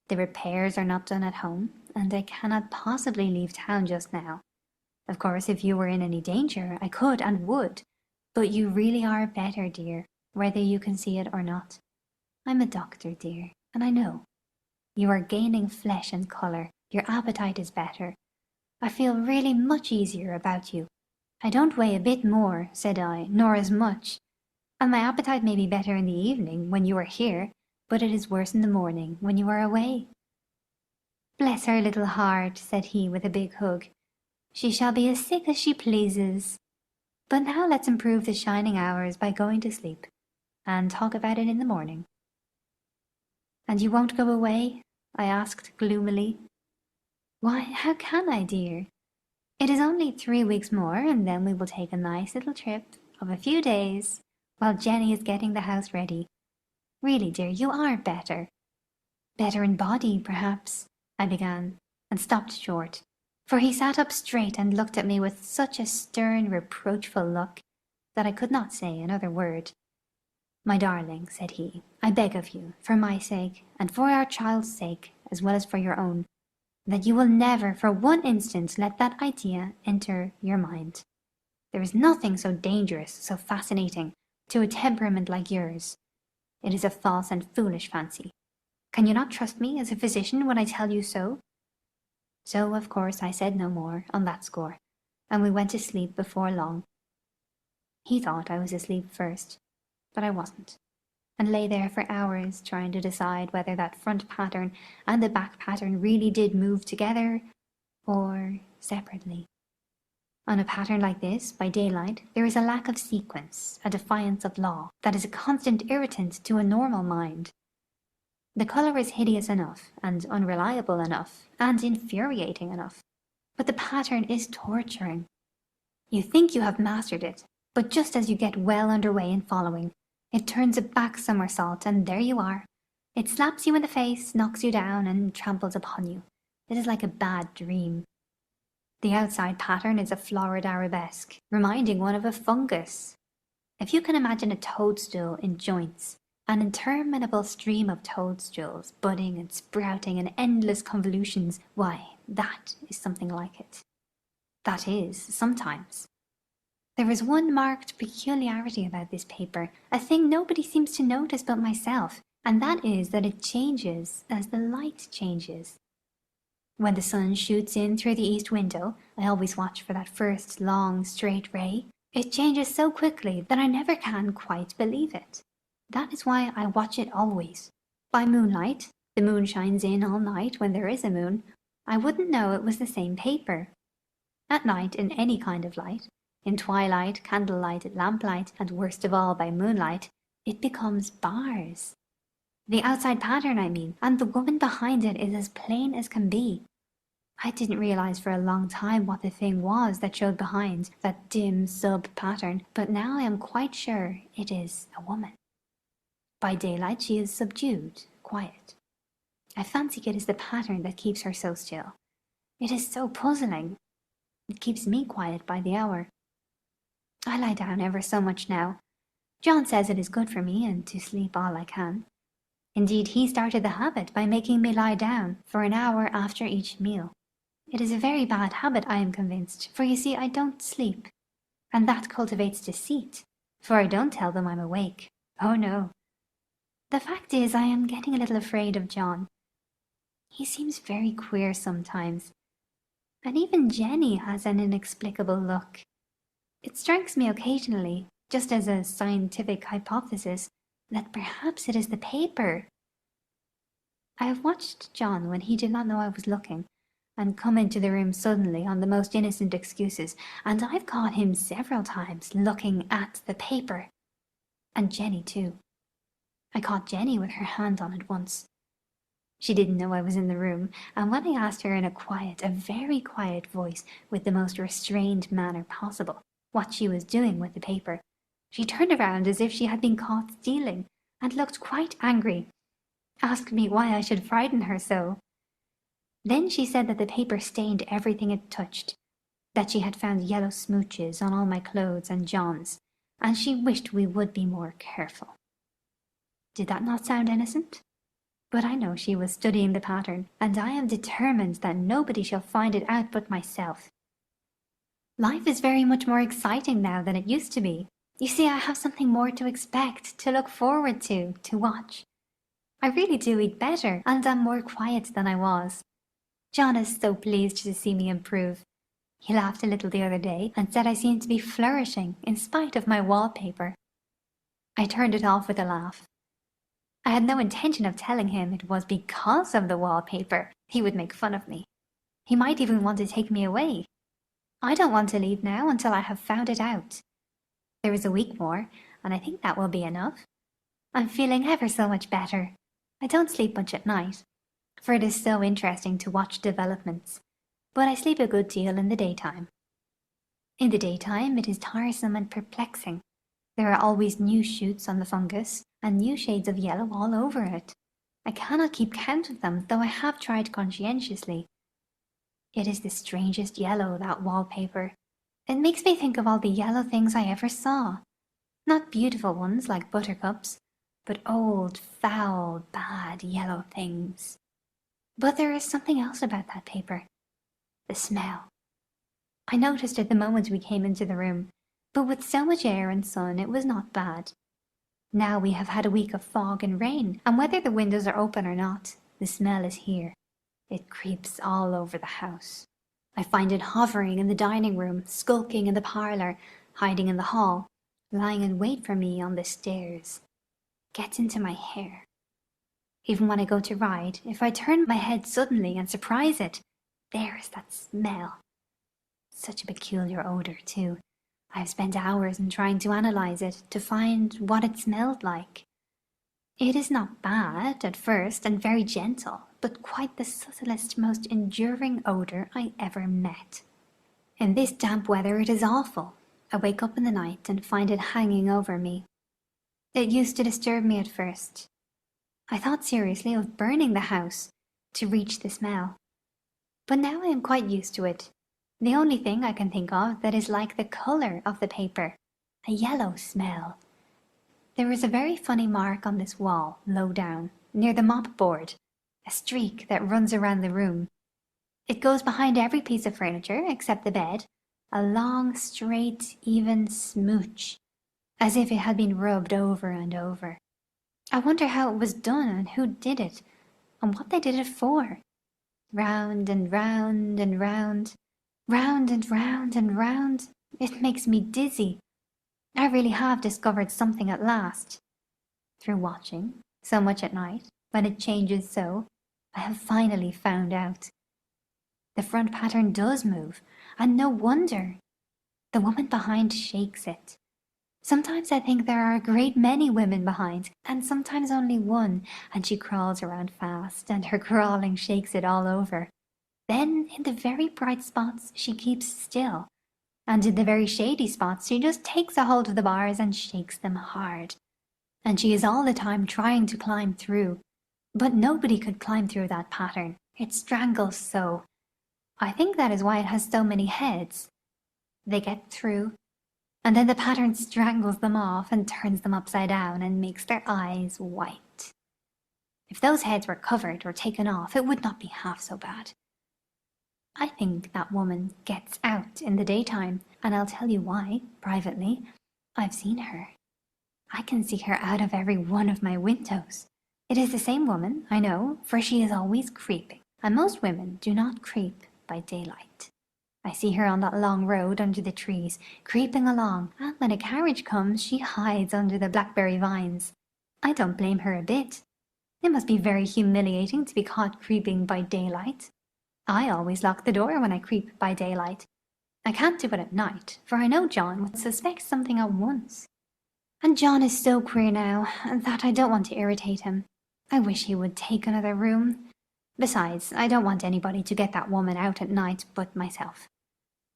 The repairs are not done at home, and I cannot possibly leave town just now. Of course, if you were in any danger, I could and would, but you really are better, dear, whether you can see it or not. I'm a doctor, dear, and I know. You are gaining flesh and colour, your appetite is better. I feel really much easier about you. I don't weigh a bit more," said I, "nor as much, and my appetite may be better in the evening, when you are here, but it is worse in the morning, when you are away." "Bless her little heart," said he with a big hug. "She shall be as sick as she pleases. But now let's improve the shining hours by going to sleep, and talk about it in the morning." "And you won't go away?" I asked gloomily. "Why, how can I, dear? It is only 3 weeks more, and then we will take a nice little trip of a few days, while Jenny is getting the house ready. Really, dear, you are better." "Better in body, perhaps," I began. and stopped short, for he sat up straight and looked at me with such a stern, reproachful look that I could not say another word. "My darling," said he, "I beg of you, for my sake, and for our child's sake, as well as for your own, that you will never for one instant let that idea enter your mind. There is nothing so dangerous, so fascinating, to a temperament like yours. It is a false and foolish fancy. Can you not trust me as a physician when I tell you so?" So, of course, I said no more on that score, and we went to sleep before long. He thought I was asleep first, but I wasn't, and lay there for hours trying to decide whether that front pattern and the back pattern really did move together or separately. On a pattern like this, by daylight, there is a lack of sequence, a defiance of law, that is a constant irritant to a normal mind. The colour is hideous enough, and unreliable enough, and infuriating enough, but the pattern is torturing. You think you have mastered it, but just as you get well under way in following, it turns a back somersault, and there you are. It slaps you in the face, knocks you down, and tramples upon you. It is like a bad dream. The outside pattern is a florid arabesque, reminding one of a fungus. If you can imagine a toadstool in joints, an interminable stream of toadstools budding and sprouting in endless convolutions, why, that is something like it. That is, sometimes. There is one marked peculiarity about this paper, a thing nobody seems to notice but myself, and that is that it changes as the light changes. When the sun shoots in through the east window, I always watch for that first long, straight ray. It changes so quickly that I never can quite believe it. That is why I watch it always. By moonlight, the moon shines in all night when there is a moon, I wouldn't know it was the same paper. At night, in any kind of light, in twilight, candlelight, lamplight, and worst of all by moonlight, it becomes bars. The outside pattern, I mean, and the woman behind it is as plain as can be. I didn't realize for a long time what the thing was that showed behind that dim sub-pattern, but now I am quite sure it is a woman. By daylight she is subdued, quiet. I fancy it is the pattern that keeps her so still. It is so puzzling. It keeps me quiet by the hour. I lie down ever so much now. John says it is good for me, and to sleep all I can. Indeed, he started the habit by making me lie down for an hour after each meal. It is a very bad habit, I am convinced, for you see I don't sleep, and that cultivates deceit, for I don't tell them I'm awake. Oh no. The fact is, I am getting a little afraid of John. He seems very queer sometimes, and even Jenny has an inexplicable look. It strikes me occasionally, just as a scientific hypothesis, that perhaps it is the paper. I have watched John when he did not know I was looking, and come into the room suddenly on the most innocent excuses, and I've caught him several times looking at the paper. And Jenny too. I caught Jenny with her hand on it once. She didn't know I was in the room, and when I asked her in a quiet, a very quiet voice, with the most restrained manner possible, what she was doing with the paper, she turned around as if she had been caught stealing, and looked quite angry, asked me why I should frighten her so. Then she said that the paper stained everything it touched, that she had found yellow smooches on all my clothes and John's, and she wished we would be more careful. Did that not sound innocent? But I know she was studying the pattern, and I am determined that nobody shall find it out but myself. Life is very much more exciting now than it used to be. You see, I have something more to expect, to look forward to watch. I really do eat better, and am more quiet than I was. John is so pleased to see me improve. He laughed a little the other day, and said I seemed to be flourishing in spite of my wallpaper. I turned it off with a laugh. I had no intention of telling him it was because of the wallpaper. He would make fun of me. He might even want to take me away. I don't want to leave now until I have found it out. There is a week more, and I think that will be enough. I'm feeling ever so much better. I don't sleep much at night, for it is so interesting to watch developments, but I sleep a good deal in the daytime. In the daytime it is tiresome and perplexing. There are always new shoots on the fungus, and new shades of yellow all over it. I cannot keep count of them, though I have tried conscientiously. It is the strangest yellow, that wallpaper. It makes me think of all the yellow things I ever saw. Not beautiful ones like buttercups, but old, foul, bad yellow things. But there is something else about that paper. The smell. I noticed it the moment we came into the room, but with so much air and sun it was not bad. Now we have had a week of fog and rain, and whether the windows are open or not, the smell is here. It creeps all over the house. I find it hovering in the dining room, skulking in the parlour, hiding in the hall, lying in wait for me on the stairs. Gets into my hair. Even when I go to ride, if I turn my head suddenly and surprise it, there is that smell. Such a peculiar odour, too. I have spent hours in trying to analyse it, to find what it smelled like. It is not bad at first and very gentle, but quite the subtlest, most enduring odour I ever met. In this damp weather it is awful. I wake up in the night and find it hanging over me. It used to disturb me at first. I thought seriously of burning the house to reach the smell. But now I am quite used to it. The only thing I can think of that is like the colour of the paper, a yellow smell. There is a very funny mark on this wall, low down, near the mop board, a streak that runs around the room. It goes behind every piece of furniture except the bed, a long, straight, even smooch, as if it had been rubbed over and over. I wonder how it was done and who did it, and what they did it for. Round and round and round, round and round and round. It makes me dizzy. I really have discovered something at last. Through watching so much at night, when it changes so, I have finally found out. The front pattern does move, and no wonder. The woman behind shakes it. Sometimes I think there are a great many women behind, and sometimes only one, and she crawls around fast, and her crawling shakes it all over. Then, in the very bright spots, she keeps still, and in the very shady spots she just takes a hold of the bars and shakes them hard. And she is all the time trying to climb through. But nobody could climb through that pattern. It strangles so. I think that is why it has so many heads. They get through, and then the pattern strangles them off and turns them upside down and makes their eyes white. If those heads were covered or taken off, it would not be half so bad. I think that woman gets out in the daytime, and I'll tell you why, privately. I've seen her. I can see her out of every one of my windows. It is the same woman, I know, for she is always creeping, and most women do not creep by daylight. I see her on that long road under the trees, creeping along, and when a carriage comes she hides under the blackberry vines. I don't blame her a bit. It must be very humiliating to be caught creeping by daylight. I always lock the door when I creep by daylight. I can't do it at night, for I know John would suspect something at once. And John is so queer now, that I don't want to irritate him. I wish he would take another room. Besides, I don't want anybody to get that woman out at night but myself.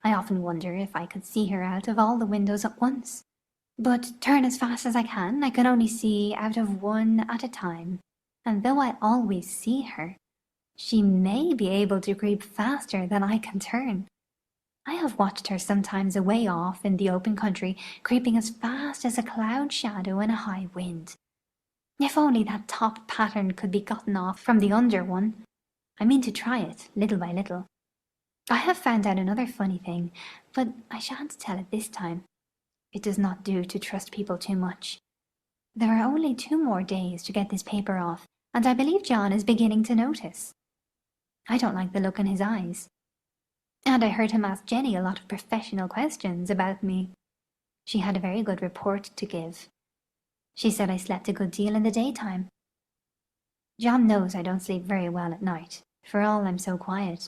I often wonder if I could see her out of all the windows at once. But turn as fast as I can only see out of one at a time. And though I always see her, she may be able to creep faster than I can turn. I have watched her sometimes away off in the open country, creeping as fast as a cloud shadow in a high wind. If only that top pattern could be gotten off from the under one. I mean to try it, little by little. I have found out another funny thing, but I shan't tell it this time. It does not do to trust people too much. There are only 2 more days to get this paper off, and I believe John is beginning to notice. I don't like the look in his eyes. And I heard him ask Jenny a lot of professional questions about me. She had a very good report to give. She said I slept a good deal in the daytime. John knows I don't sleep very well at night, for all I'm so quiet.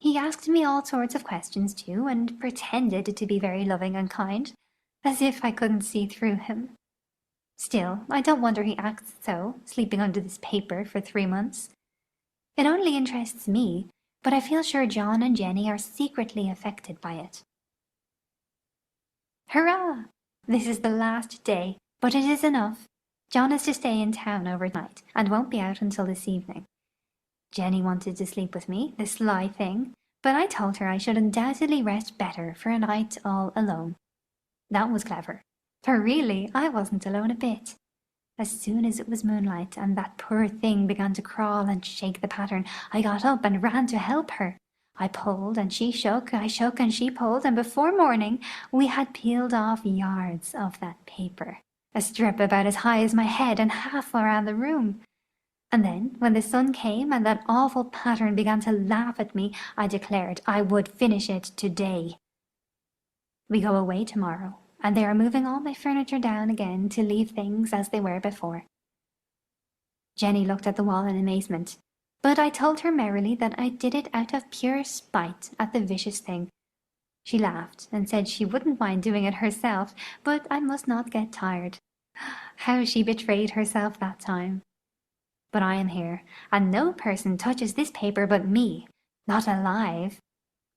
He asked me all sorts of questions too, and pretended to be very loving and kind, as if I couldn't see through him. Still, I don't wonder he acts so, sleeping under this paper for 3 months. It only interests me, but I feel sure John and Jenny are secretly affected by it. Hurrah! This is the last day, but it is enough. John is to stay in town overnight, and won't be out until this evening. Jenny wanted to sleep with me, the sly thing, But I told her I should undoubtedly rest better for a night all alone. That was clever, for really I wasn't alone a bit. As soon as it was moonlight and that poor thing began to crawl and shake the pattern, I got up and ran to help her. I pulled and she shook, I shook and she pulled, and before morning we had peeled off yards of that paper, a strip about as high as my head and half around the room. And then, when the sun came and that awful pattern began to laugh at me, I declared I would finish it today. We go away tomorrow, and they are moving all my furniture down again to leave things as they were before. Jenny looked at the wall in amazement, but I told her merrily that I did it out of pure spite at the vicious thing. She laughed and said she wouldn't mind doing it herself, but I must not get tired. How she betrayed herself that time! But I am here, and no person touches this paper but me, not alive.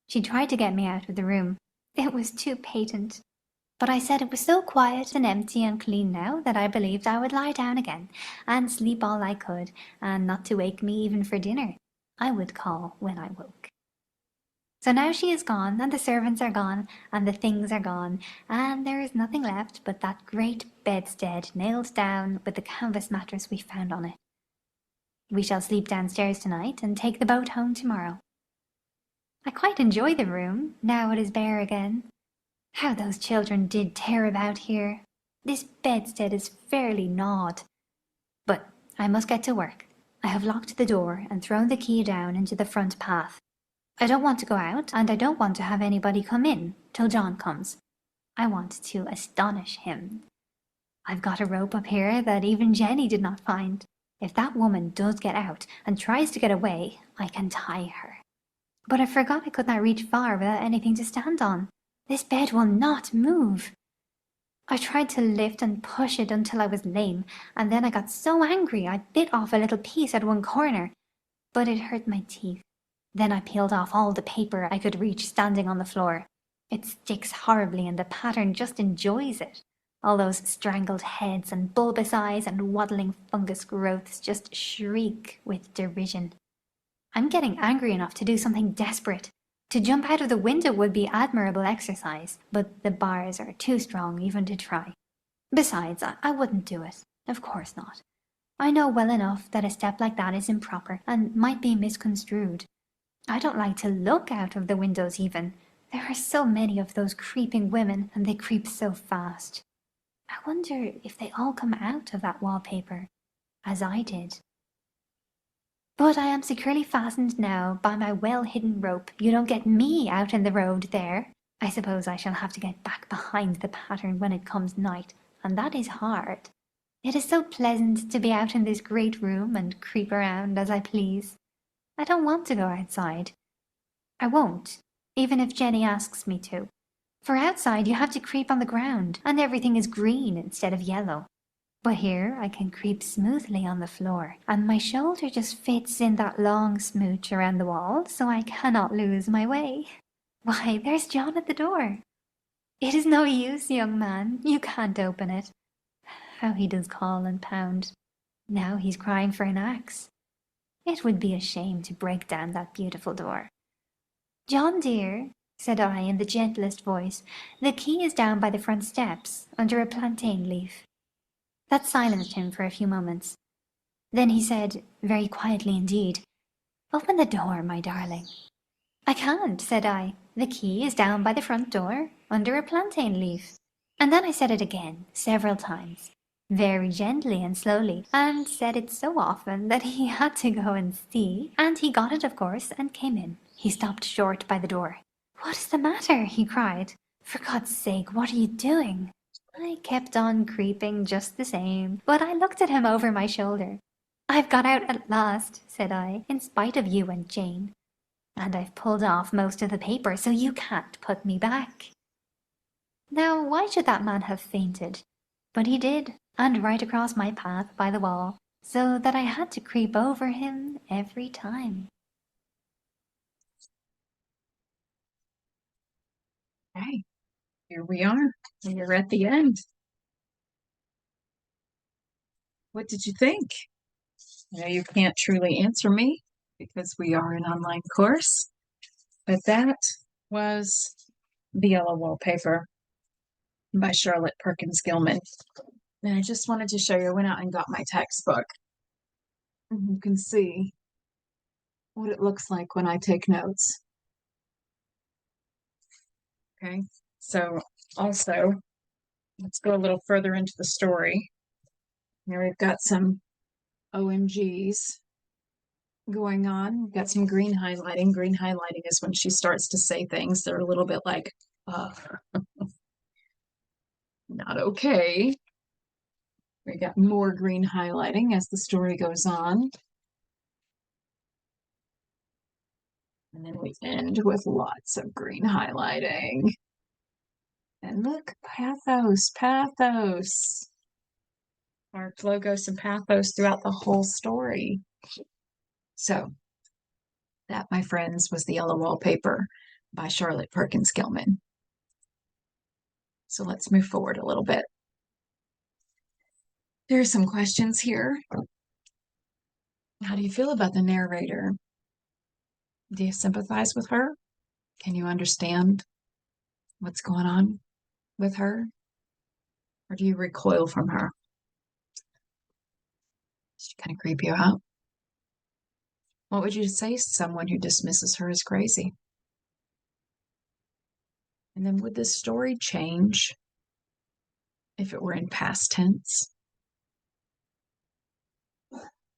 She tried to get me out of the room. It was too patent. But I said it was so quiet and empty and clean now that I believed I would lie down again and sleep all I could, and not to wake me even for dinner. I would call when I woke. So now she is gone, and the servants are gone, and the things are gone, and there is nothing left but that great bedstead nailed down with the canvas mattress we found on it. We shall sleep downstairs tonight and take the boat home tomorrow. I quite enjoy the room, now it is bare again. How those children did tear about here! This bedstead is fairly gnawed. But I must get to work. I have locked the door and thrown the key down into the front path. I don't want to go out, and I don't want to have anybody come in till John comes. I want to astonish him. I've got a rope up here that even Jenny did not find. If that woman does get out and tries to get away, I can tie her. But I forgot I could not reach far without anything to stand on. This bed will not move. I tried to lift and push it until I was lame, and then I got so angry I bit off a little piece at one corner, but it hurt my teeth. Then I peeled off all the paper I could reach standing on the floor. It sticks horribly and the pattern just enjoys it. All those strangled heads and bulbous eyes and waddling fungus growths just shriek with derision. I'm getting angry enough to do something desperate. To jump out of the window would be admirable exercise, but the bars are too strong even to try. Besides, I wouldn't do it. Of course not. I know well enough that a step like that is improper and might be misconstrued. I don't like to look out of the windows even. There are so many of those creeping women, and they creep so fast. I wonder if they all come out of that wallpaper, as I did. But I am securely fastened now by my well-hidden rope. You don't get me out in the road there. I suppose I shall have to get back behind the pattern when it comes night, and that is hard. It is so pleasant to be out in this great room and creep around as I please. I don't want to go outside. I won't, even if Jenny asks me to. For outside you have to creep on the ground, and everything is green instead of yellow. But here I can creep smoothly on the floor, and my shoulder just fits in that long smooch around the wall, so I cannot lose my way. Why, there's John at the door. It is no use, young man, you can't open it. How he does call and pound. Now he's crying for an axe. It would be a shame to break down that beautiful door. John dear, said I in the gentlest voice, the key is down by the front steps, under a plantain leaf. That silenced him for a few moments. Then he said, very quietly indeed, "Open the door, my darling." "I can't," said I. "The key is down by the front door, under a plantain leaf." And then I said it again, several times, very gently and slowly, and said it so often that he had to go and see, and he got it, of course, and came in. He stopped short by the door. "What is the matter?" he cried. "For God's sake, what are you doing?" I kept on creeping just the same, but I looked at him over my shoulder. "I've got out at last," said I, "in spite of you and Jane. And I've pulled off most of the paper, so you can't put me back." Now why should that man have fainted? But he did, and right across my path by the wall, so that I had to creep over him every time. Okay, here we are. We're at the end. What did you think? You can't truly answer me because we are an online course, But that was The Yellow Wallpaper by Charlotte Perkins Gilman. And I just wanted to show you, I went out and got my textbook. And you can see what it looks like when I take notes. Okay, so also, let's go a little further into the story. Here we've got some OMGs going on. We've got some green highlighting. Green highlighting is when she starts to say things that are a little bit like, not okay. We got more green highlighting as the story goes on. And then we end with lots of green highlighting. And look, pathos, pathos. Our logos and pathos throughout the whole story. So that, my friends, was The Yellow Wallpaper by Charlotte Perkins Gilman. So let's move forward a little bit. There are some questions here. How do you feel about the narrator? Do you sympathize with her? Can you understand what's going on with her? Or do you recoil from her? Does she kind of creep you out? What would you say to someone who dismisses her as crazy? And then would this story change if it were in past tense?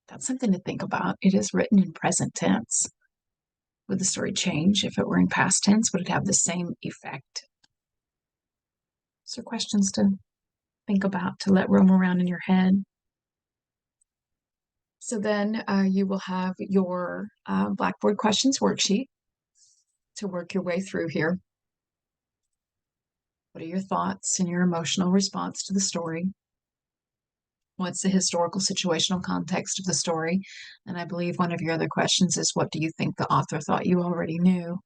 That's something to think about. It is written in present tense. Would the story change if it were in past tense? Would it have the same effect? So questions to think about, to let roam around in your head. So then you will have your Blackboard questions worksheet to work your way through here. What are your thoughts and your emotional response to the story? What's the historical situational context of the story? And I believe one of your other questions is, what do you think the author thought you already knew?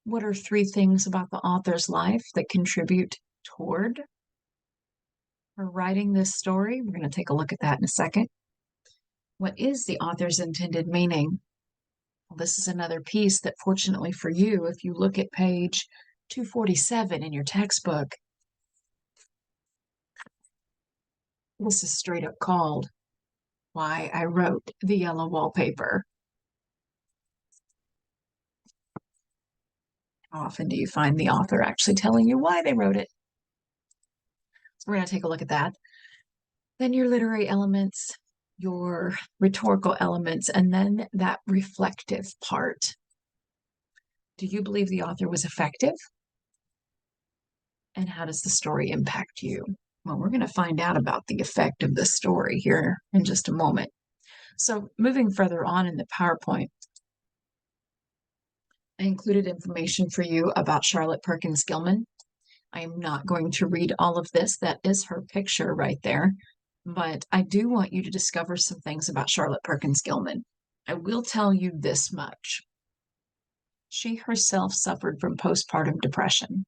What are 3 things about the author's life that contribute toward her writing this story? We're going to take a look at that in a second. What is the author's intended meaning? Well, this is another piece that, fortunately for you, if you look at page 247 in your textbook, this is straight up called Why I Wrote the Yellow Wallpaper. How often do you find the author actually telling you why they wrote it? So we're going to take a look at that. Then your literary elements, your rhetorical elements, and then that reflective part. Do you believe the author was effective? And how does the story impact you? Well, we're going to find out about the effect of the story here in just a moment. So moving further on in the PowerPoint, I included information for you about Charlotte Perkins Gilman. I am not going to read all of this. That is her picture right there. But I do want you to discover some things about Charlotte Perkins Gilman. I will tell you this much. She herself suffered from postpartum depression.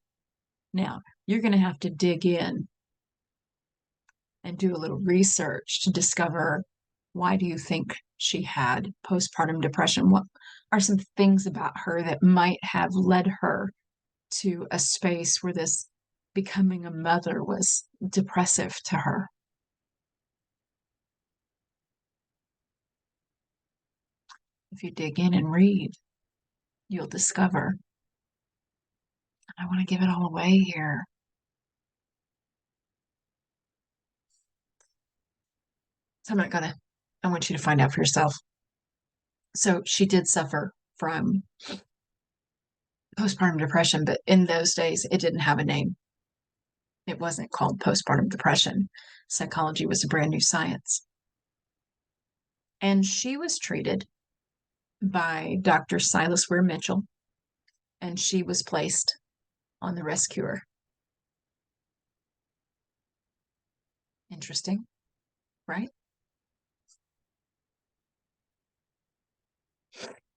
Now, you're going to have to dig in and do a little research to discover, why do you think she had postpartum depression? What are some things about her that might have led her to a space where this becoming a mother was depressive to her? If you dig in and read, you'll discover. I want to give it all away here. So I'm not gonna, I want you to find out for yourself. So she did suffer from postpartum depression, but in those days, it didn't have a name. It wasn't called postpartum depression. Psychology was a brand new science. And she was treated by Dr. Silas Weir Mitchell, and she was placed on the rescuer. Interesting, right?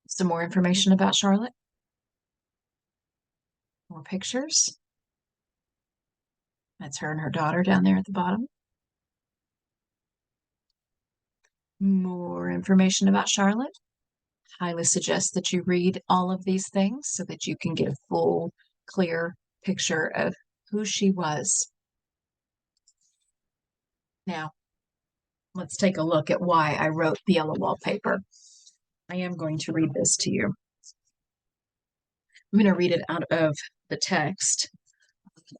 Some more information about Charlotte. More pictures. That's her and her daughter down there at the bottom. More information about Charlotte. highly suggest that you read all of these things so that you can get a full, clear picture of who she was. Now, let's take a look at why I wrote The Yellow Wallpaper. I am going to read this to you. I'm going to read it out of the text.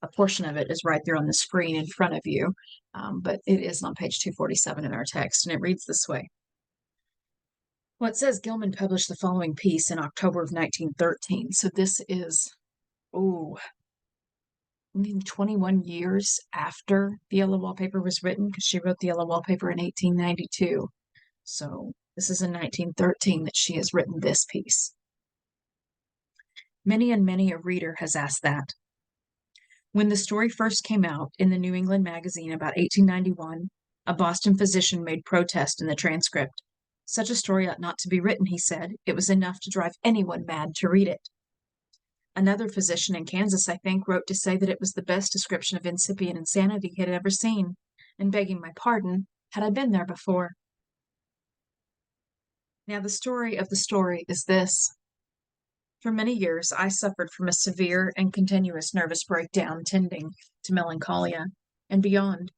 A portion of it is right there on the screen in front of you, but it is on page 247 in our text, and it reads this way. Well, it says Gilman published the following piece in October of 1913. So this is, 21 years after The Yellow Wallpaper was written, because she wrote The Yellow Wallpaper in 1892. So this is in 1913 that she has written this piece. Many and many a reader has asked that. When the story first came out in the New England Magazine about 1891, a Boston physician made protest in the transcript. Such a story ought not to be written, he said. It was enough to drive anyone mad to read it. Another physician in Kansas, I think, wrote to say that it was the best description of incipient insanity he had ever seen, and begging my pardon, had I been there before. Now, the story of the story is this. For many years, I suffered from a severe and continuous nervous breakdown tending to melancholia and beyond.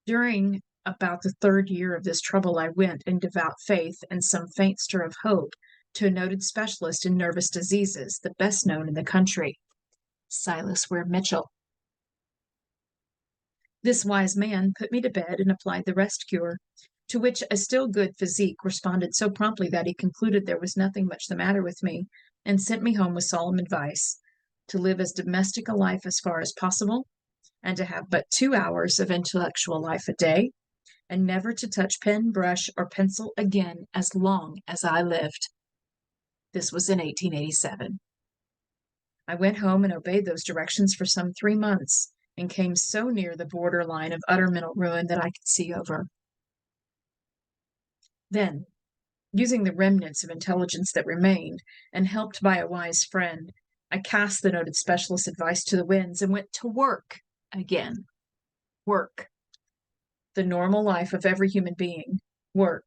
During about the third year of this trouble, I went in devout faith and some faint stir of hope to a noted specialist in nervous diseases, the best known in the country, Silas Ware Mitchell. This wise man put me to bed and applied the rest cure, to which a still good physique responded so promptly that he concluded there was nothing much the matter with me, and sent me home with solemn advice to live as domestic a life as far as possible, and to have but 2 hours of intellectual life a day, and never to touch pen, brush, or pencil again as long as I lived. This was in 1887. I went home and obeyed those directions for some 3 months, and came so near the border line of utter mental ruin that I could see over. Then, using the remnants of intelligence that remained, and helped by a wise friend, I cast the noted specialist's advice to the winds and went to work again. Work. The normal life of every human being. Work,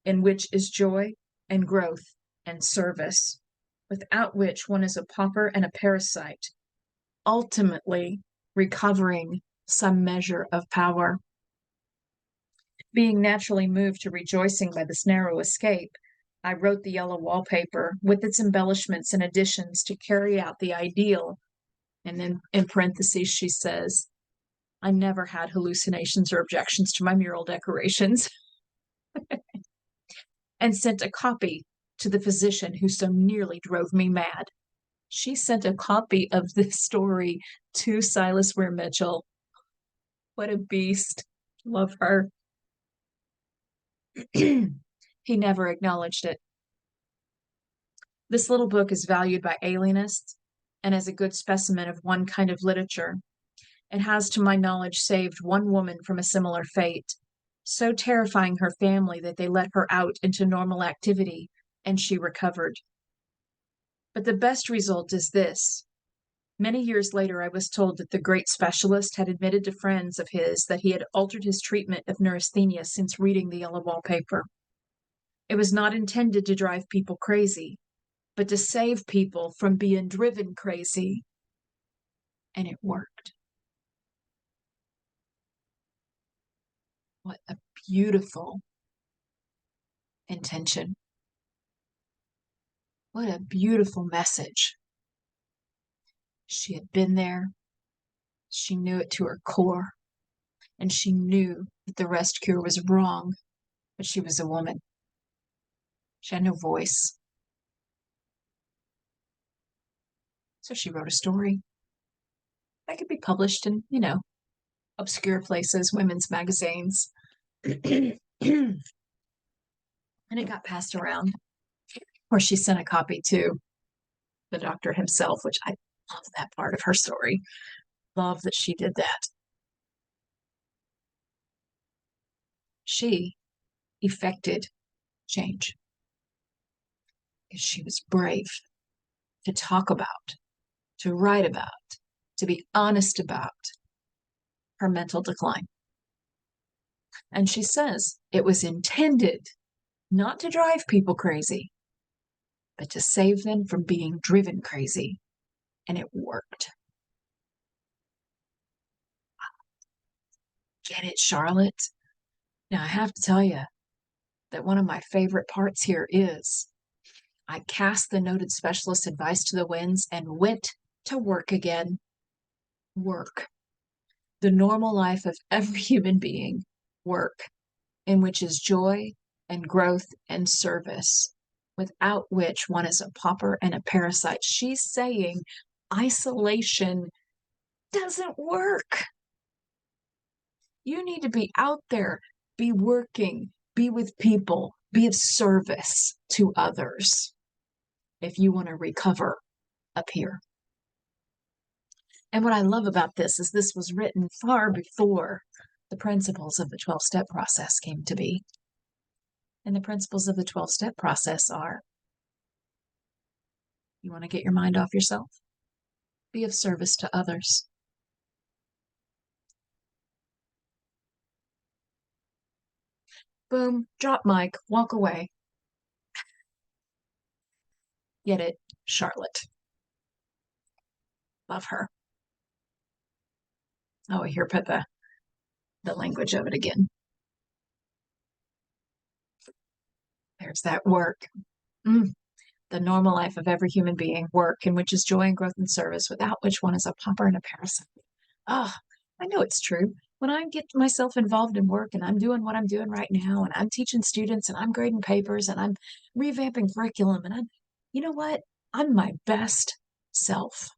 in which is joy and growth and service, without which one is a pauper and a parasite, ultimately recovering some measure of power. Being naturally moved to rejoicing by this narrow escape, I wrote The Yellow Wallpaper with its embellishments and additions to carry out the ideal. And then in parentheses, she says, I never had hallucinations or objections to my mural decorations. And sent a copy to the physician who so nearly drove me mad. She sent a copy of this story to Silas Ware Mitchell. What a beast. Love her. He never acknowledged it. This little book is valued by alienists and as a good specimen of one kind of literature. It has, to my knowledge, saved one woman from a similar fate, so terrifying her family that they let her out into normal activity, and she recovered. But the best result is this. Many years later, I was told that the great specialist had admitted to friends of his that he had altered his treatment of neurasthenia since reading The Yellow Wallpaper. It was not intended to drive people crazy, but to save people from being driven crazy. And it worked. What a beautiful intention. What a beautiful message. She had been there. She knew it to her core. And she knew that the rest cure was wrong, but she was a woman. She had no voice. So she wrote a story that could be published in, obscure places, women's magazines. And it got passed around. Or she sent a copy to the doctor himself, which I love that part of her story. Love that she did that. She effected change because she was brave to talk about, to write about, to be honest about her mental decline. And she says it was intended not to drive people crazy, but to save them from being driven crazy. And it worked. Get it, Charlotte? Now, I have to tell you that one of my favorite parts here is I cast the noted specialist's advice to the winds and went to work again. Work. The normal life of every human being. Work. In which is joy and growth and service, without which one is a pauper and a parasite. She's saying isolation doesn't work. You need to be out there, be working, be with people, be of service to others if you want to recover up here. And what I love about this is this was written far before the principles of the 12-step process came to be. And the principles of the 12-step process are, you want to get your mind off yourself? Be of service to others. Boom, drop mic, walk away. Get it, Charlotte. Love her. Oh, I hear put the language of it again. There's that work. The normal life of every human being, work, in which is joy and growth and service, without which one is a pauper and a parasite. Oh, I know it's true. When I get myself involved in work and I'm doing what I'm doing right now, and I'm teaching students and I'm grading papers and I'm revamping curriculum, and you know what? I'm my best self.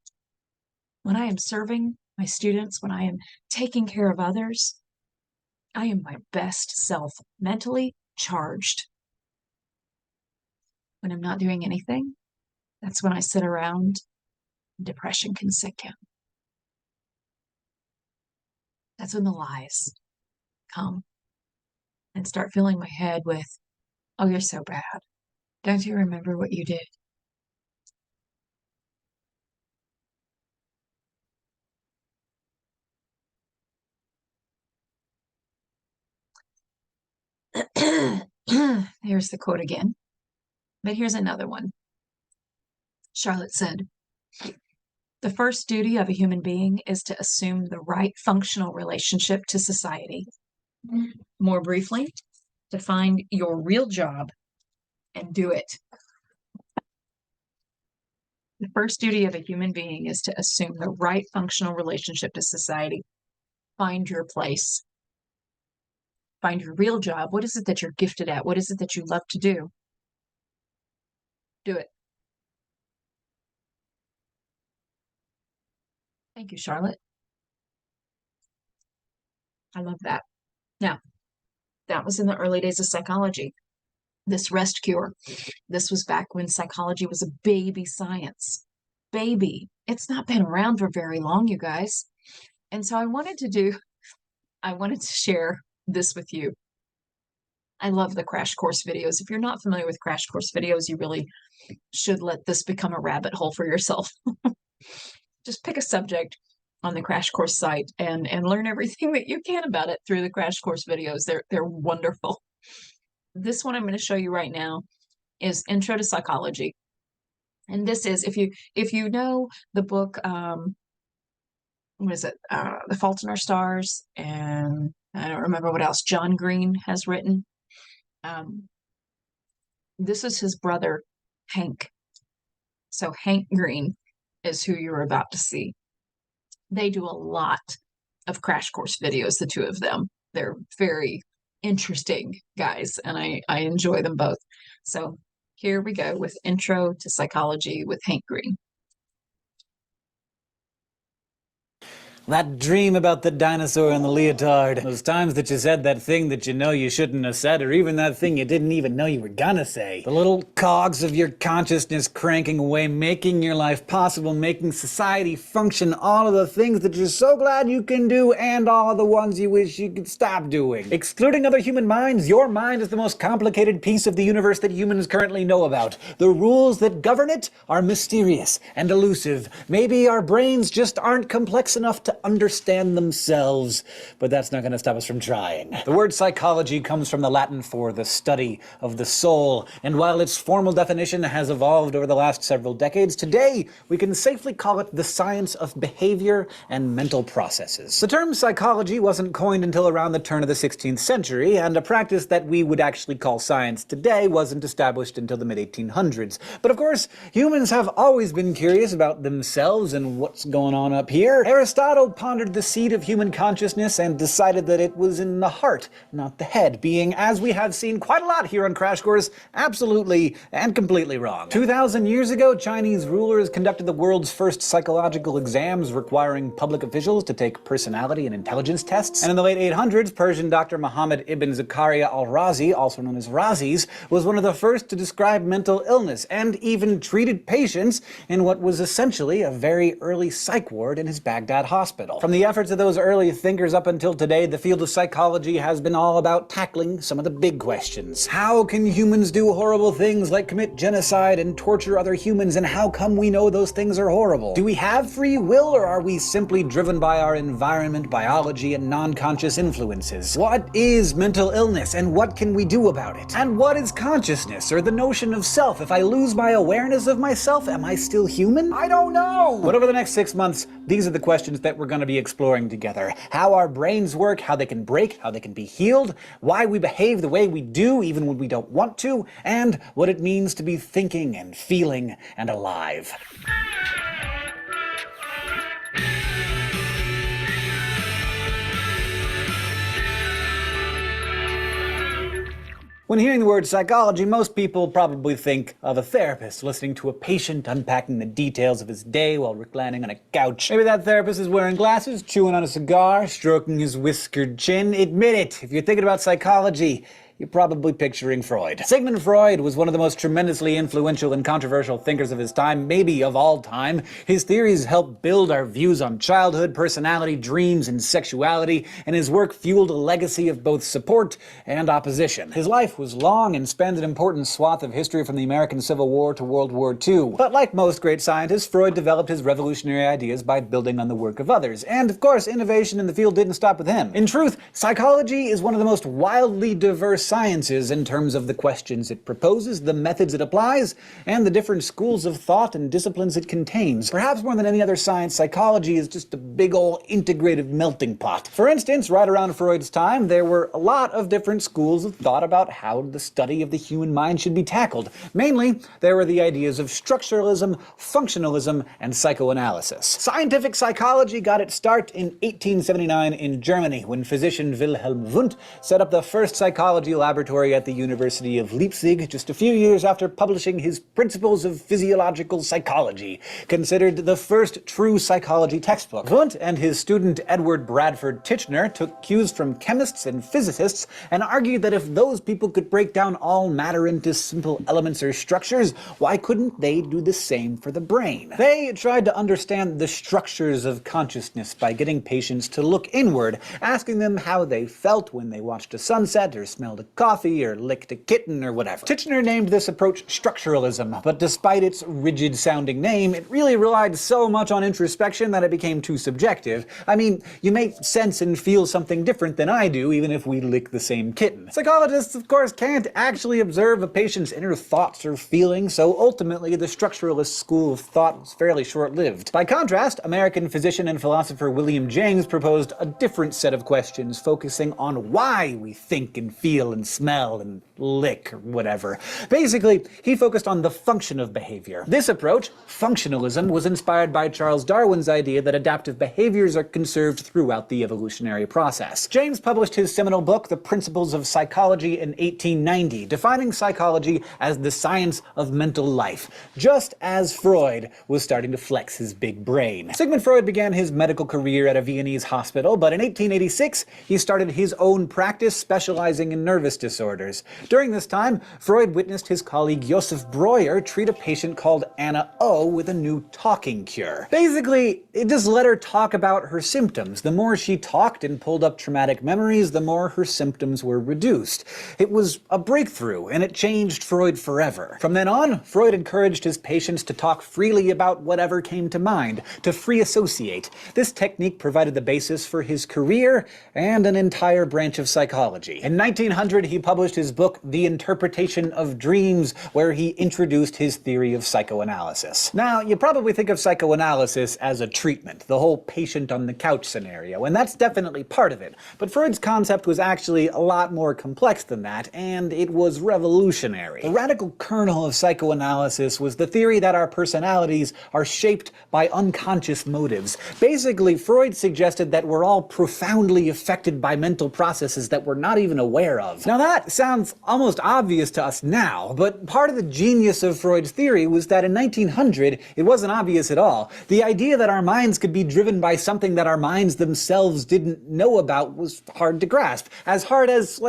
When I am serving my students, when I am taking care of others, I am my best self, mentally charged. When I'm not doing anything, that's when I sit around, depression can sink in. That's when the lies come and start filling my head with, oh, you're so bad. Don't you remember what you did? Here's the quote again. But here's another one. Charlotte said, the first duty of a human being is to assume the right functional relationship to society. More briefly, to find your real job and do it. The first duty of a human being is to assume the right functional relationship to society. Find your place. Find your real job. What is it that you're gifted at? What is it that you love to do? Do it. Thank you, Charlotte. I love that. Now, that was in the early days of psychology. This rest cure, this was back when psychology was a baby science. Baby. It's not been around for very long, you guys. And so I wanted to share this with you. I love the crash course videos. If you're not familiar with crash course videos, you really should let this become a rabbit hole for yourself. Just pick a subject on the crash course site and learn everything that you can about it through the crash course videos. They're wonderful. This one I'm going to show you right now is Intro to Psychology. And this is, if you know the book, what is it? The Fault in Our Stars, and I don't remember what else John Green has written. This is his brother, Hank. So Hank Green is who you're about to see. They do a lot of crash course videos, the two of them. They're very interesting guys, and I enjoy them both. So here we go with Intro to Psychology with Hank Green. That dream about the dinosaur and the leotard. Those times that you said that thing that you know you shouldn't have said, or even that thing you didn't even know you were gonna say. The little cogs of your consciousness cranking away, making your life possible, making society function, all of the things that you're so glad you can do, and all of the ones you wish you could stop doing. Excluding other human minds, your mind is the most complicated piece of the universe that humans currently know about. The rules that govern it are mysterious and elusive. Maybe our brains just aren't complex enough to understand themselves, but that's not going to stop us from trying. The word psychology comes from the Latin for the study of the soul, and while its formal definition has evolved over the last several decades, today we can safely call it the science of behavior and mental processes. The term psychology wasn't coined until around the turn of the 16th century, and a practice that we would actually call science today wasn't established until the mid-1800s. But of course, humans have always been curious about themselves and what's going on up here. Aristotle pondered the seat of human consciousness and decided that it was in the heart, not the head, being, as we have seen quite a lot here on Crash Course, absolutely and completely wrong. 2,000 years ago, Chinese rulers conducted the world's first psychological exams requiring public officials to take personality and intelligence tests. And in the late 800s, Persian Dr. Muhammad ibn Zakaria al-Razi, also known as Razis, was one of the first to describe mental illness and even treated patients in what was essentially a very early psych ward in his Baghdad hospital. From the efforts of those early thinkers up until today, the field of psychology has been all about tackling some of the big questions. How can humans do horrible things like commit genocide and torture other humans, and how come we know those things are horrible? Do we have free will, or are we simply driven by our environment, biology, and non-conscious influences? What is mental illness, and what can we do about it? And what is consciousness, or the notion of self? If I lose my awareness of myself, am I still human? I don't know! But over the next 6 months, these are the questions that we're going to be exploring together. How our brains work, how they can break, how they can be healed, why we behave the way we do even when we don't want to, and what it means to be thinking and feeling and alive. When hearing the word psychology, most people probably think of a therapist listening to a patient unpacking the details of his day while reclining on a couch. Maybe that therapist is wearing glasses, chewing on a cigar, stroking his whiskered chin. Admit it, if you're thinking about psychology, you're probably picturing Freud. Sigmund Freud was one of the most tremendously influential and controversial thinkers of his time, maybe of all time. His theories helped build our views on childhood, personality, dreams, and sexuality, and his work fueled a legacy of both support and opposition. His life was long and spanned an important swath of history from the American Civil War to World War II. But like most great scientists, Freud developed his revolutionary ideas by building on the work of others. And of course, innovation in the field didn't stop with him. In truth, psychology is one of the most wildly diverse sciences in terms of the questions it proposes, the methods it applies, and the different schools of thought and disciplines it contains. Perhaps more than any other science, psychology is just a big ol' integrated melting pot. For instance, right around Freud's time, there were a lot of different schools of thought about how the study of the human mind should be tackled. Mainly, there were the ideas of structuralism, functionalism, and psychoanalysis. Scientific psychology got its start in 1879 in Germany, when physician Wilhelm Wundt set up the first psychology laboratory at the University of Leipzig just a few years after publishing his Principles of Physiological Psychology, considered the first true psychology textbook. Wundt and his student Edward Bradford Titchener took cues from chemists and physicists and argued that if those people could break down all matter into simple elements or structures, why couldn't they do the same for the brain? They tried to understand the structures of consciousness by getting patients to look inward, asking them how they felt when they watched a sunset or smelled a coffee or licked a kitten or whatever. Titchener named this approach structuralism, but despite its rigid-sounding name, it really relied so much on introspection that it became too subjective. I mean, you may sense and feel something different than I do, even if we lick the same kitten. Psychologists, of course, can't actually observe a patient's inner thoughts or feelings, so ultimately the structuralist school of thought was fairly short-lived. By contrast, American physician and philosopher William James proposed a different set of questions, focusing on why we think and feel and smell and lick or whatever. Basically, he focused on the function of behavior. This approach, functionalism, was inspired by Charles Darwin's idea that adaptive behaviors are conserved throughout the evolutionary process. James published his seminal book, The Principles of Psychology, in 1890, defining psychology as the science of mental life, just as Freud was starting to flex his big brain. Sigmund Freud began his medical career at a Viennese hospital, but in 1886, he started his own practice specializing in nerve nervous disorders. During this time, Freud witnessed his colleague Josef Breuer treat a patient called Anna O with a new talking cure. Basically, it just let her talk about her symptoms. The more she talked and pulled up traumatic memories, the more her symptoms were reduced. It was a breakthrough, and it changed Freud forever. From then on, Freud encouraged his patients to talk freely about whatever came to mind, to free associate. This technique provided the basis for his career and an entire branch of psychology. In 1900, he published his book, The Interpretation of Dreams, where he introduced his theory of psychoanalysis. Now, you probably think of psychoanalysis as a treatment, the whole patient on the couch scenario, and that's definitely part of it. But Freud's concept was actually a lot more complex than that, and it was revolutionary. The radical kernel of psychoanalysis was the theory that our personalities are shaped by unconscious motives. Basically, Freud suggested that we're all profoundly affected by mental processes that we're not even aware of. Now that sounds almost obvious to us now, but part of the genius of Freud's theory was that in 1900, it wasn't obvious at all. The idea that our minds could be driven by something that our minds themselves didn't know about was hard to grasp. As hard as,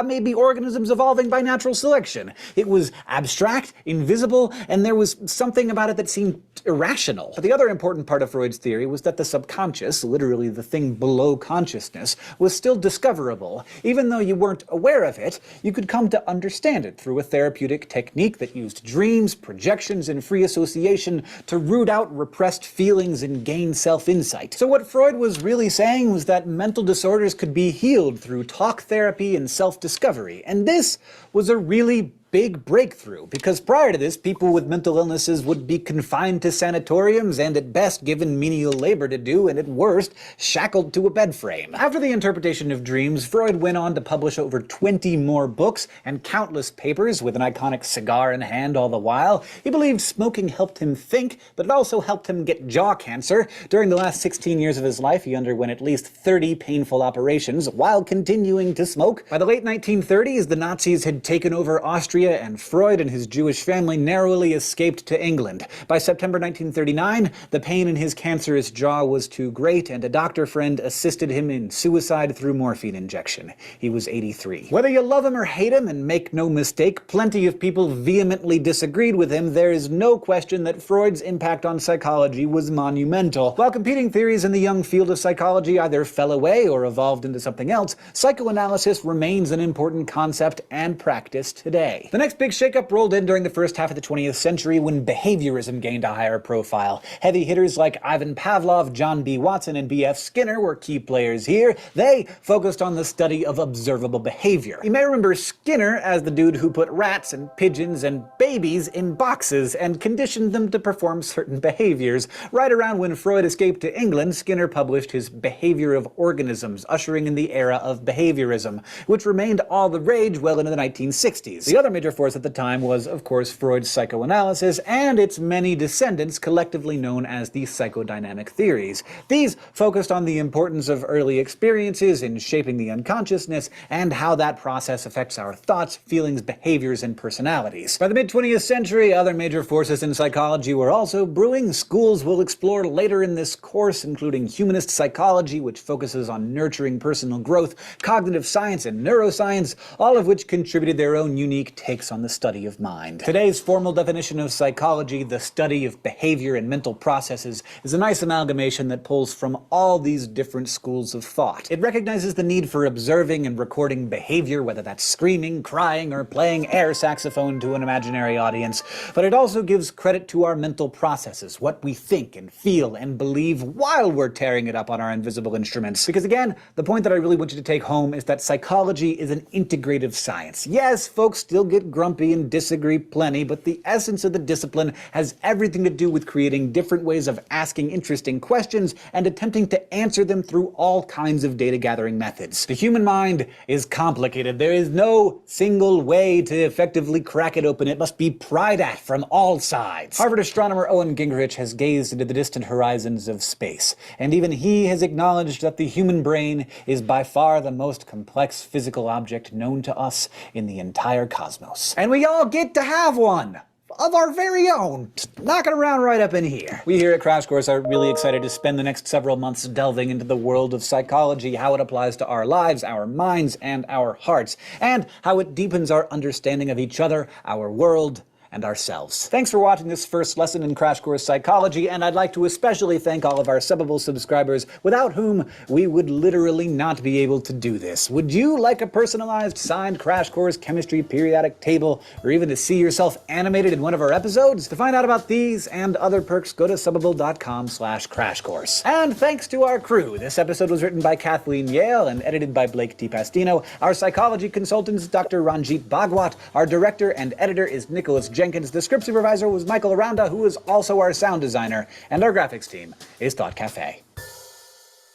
maybe organisms evolving by natural selection. It was abstract, invisible, and there was something about it that seemed irrational. But the other important part of Freud's theory was that the subconscious, literally the thing below consciousness, was still discoverable. Even though you weren't aware of it, you could come to understand it through a therapeutic technique that used dreams, projections, and free association to root out repressed feelings and gain self-insight. So what Freud was really saying was that mental disorders could be healed through talk therapy and self-discovery. And this was a really big breakthrough, because prior to this, people with mental illnesses would be confined to sanatoriums and at best given menial labor to do, and at worst, shackled to a bed frame. After the interpretation of dreams, Freud went on to publish over 20 more books and countless papers with an iconic cigar in hand all the while. He believed smoking helped him think, but it also helped him get jaw cancer. During the last 16 years of his life, he underwent at least 30 painful operations while continuing to smoke. By the late 1930s, the Nazis had taken over Austria, and Freud and his Jewish family narrowly escaped to England. By September 1939, the pain in his cancerous jaw was too great, and a doctor friend assisted him in suicide through morphine injection. He was 83. Whether you love him or hate him, and make no mistake, plenty of people vehemently disagreed with him, there is no question that Freud's impact on psychology was monumental. While competing theories in the young field of psychology either fell away or evolved into something else, psychoanalysis remains an important concept and practice today. The next big shakeup rolled in during the first half of the 20th century when behaviorism gained a higher profile. Heavy hitters like Ivan Pavlov, John B. Watson, and B.F. Skinner were key players here. They focused on the study of observable behavior. You may remember Skinner as the dude who put rats and pigeons and babies in boxes and conditioned them to perform certain behaviors. Right around when Freud escaped to England, Skinner published his Behavior of Organisms, ushering in the era of behaviorism, which remained all the rage well into the 1960s. The other major force at the time was, of course, Freud's psychoanalysis and its many descendants, collectively known as the psychodynamic theories. These focused on the importance of early experiences in shaping the unconsciousness and how that process affects our thoughts, feelings, behaviors, and personalities. By the mid-20th century, other major forces in psychology were also brewing. Schools we'll explore later in this course, including humanist psychology, which focuses on nurturing personal growth, cognitive science, and neuroscience, all of which contributed their own unique takes on the study of mind. Today's formal definition of psychology, the study of behavior and mental processes, is a nice amalgamation that pulls from all these different schools of thought. It recognizes the need for observing and recording behavior, whether that's screaming, crying, or playing air saxophone to an imaginary audience, but it also gives credit to our mental processes, what we think and feel and believe while we're tearing it up on our invisible instruments. Because again, the point that I really want you to take home is that psychology is an integrative science. Yes, folks still get grumpy and disagree plenty, but the essence of the discipline has everything to do with creating different ways of asking interesting questions and attempting to answer them through all kinds of data gathering methods. The human mind is complicated. There is no single way to effectively crack it open. It must be pried at from all sides. Harvard astronomer Owen Gingerich has gazed into the distant horizons of space, and even he has acknowledged that the human brain is by far the most complex physical object known to us in the entire cosmos. And we all get to have one! of our very own, just knocking around right up in here. We here at Crash Course are really excited to spend the next several months delving into the world of psychology, how it applies to our lives, our minds, and our hearts, and how it deepens our understanding of each other, our world, and ourselves. Thanks for watching this first lesson in Crash Course Psychology, and I'd like to especially thank all of our subbable subscribers, without whom we would literally not be able to do this. Would you like a personalized signed Crash Course Chemistry periodic table, or even to see yourself animated in one of our episodes? To find out about these and other perks, go to subbable.com/crashcourse. And thanks to our crew. This episode was written by Kathleen Yale and edited by Blake T. Pastino. Our psychology consultant is Dr. Ranjit Bhagwat. Our director and editor is Nicholas Jenkins. The script supervisor was Michael Aranda, who is also our sound designer. And our graphics team is Thought Cafe.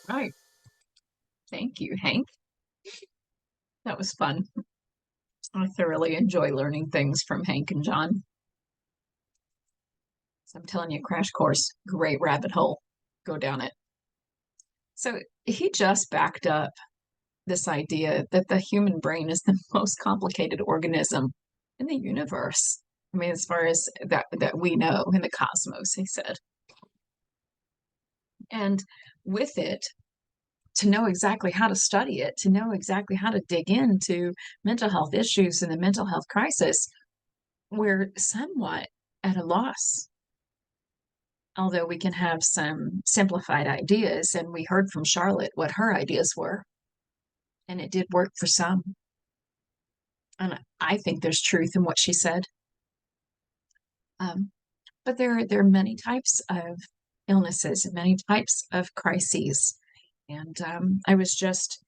Right. Thank you, Hank. That was fun. I thoroughly enjoy learning things from Hank and John. So I'm telling you, Crash Course, great rabbit hole. Go down it. So he just backed up this idea that the human brain is the most complicated organism in the universe. I mean, as far as that we know in the cosmos, he said. And with it, to know exactly how to study it, to know exactly how to dig into mental health issues and the mental health crisis, we're somewhat at a loss. Although we can have some simplified ideas, and we heard from Charlotte what her ideas were, and it did work for some. And I think there's truth in what she said. But there are many types of illnesses and many types of crises. And I was just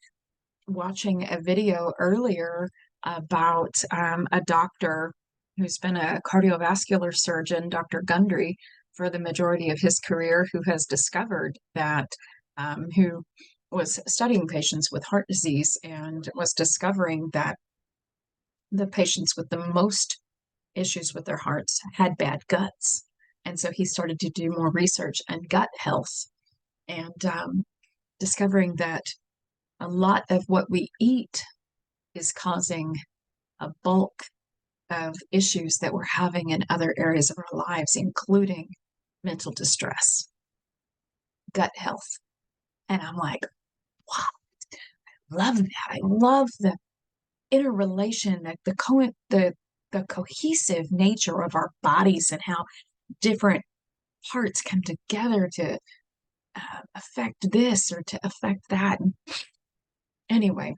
watching a video earlier about a doctor who's been a cardiovascular surgeon, Dr. Gundry, for the majority of his career, who has discovered that, who was studying patients with heart disease and was discovering that the patients with the most issues with their hearts had bad guts. And so he started to do more research on gut health and discovering that a lot of what we eat is causing a bulk of issues that we're having in other areas of our lives, including mental distress, gut health. And I'm like, wow, I love that. I love the interrelation, the cohesive nature of our bodies and how different parts come together to affect this or to affect that. Anyway,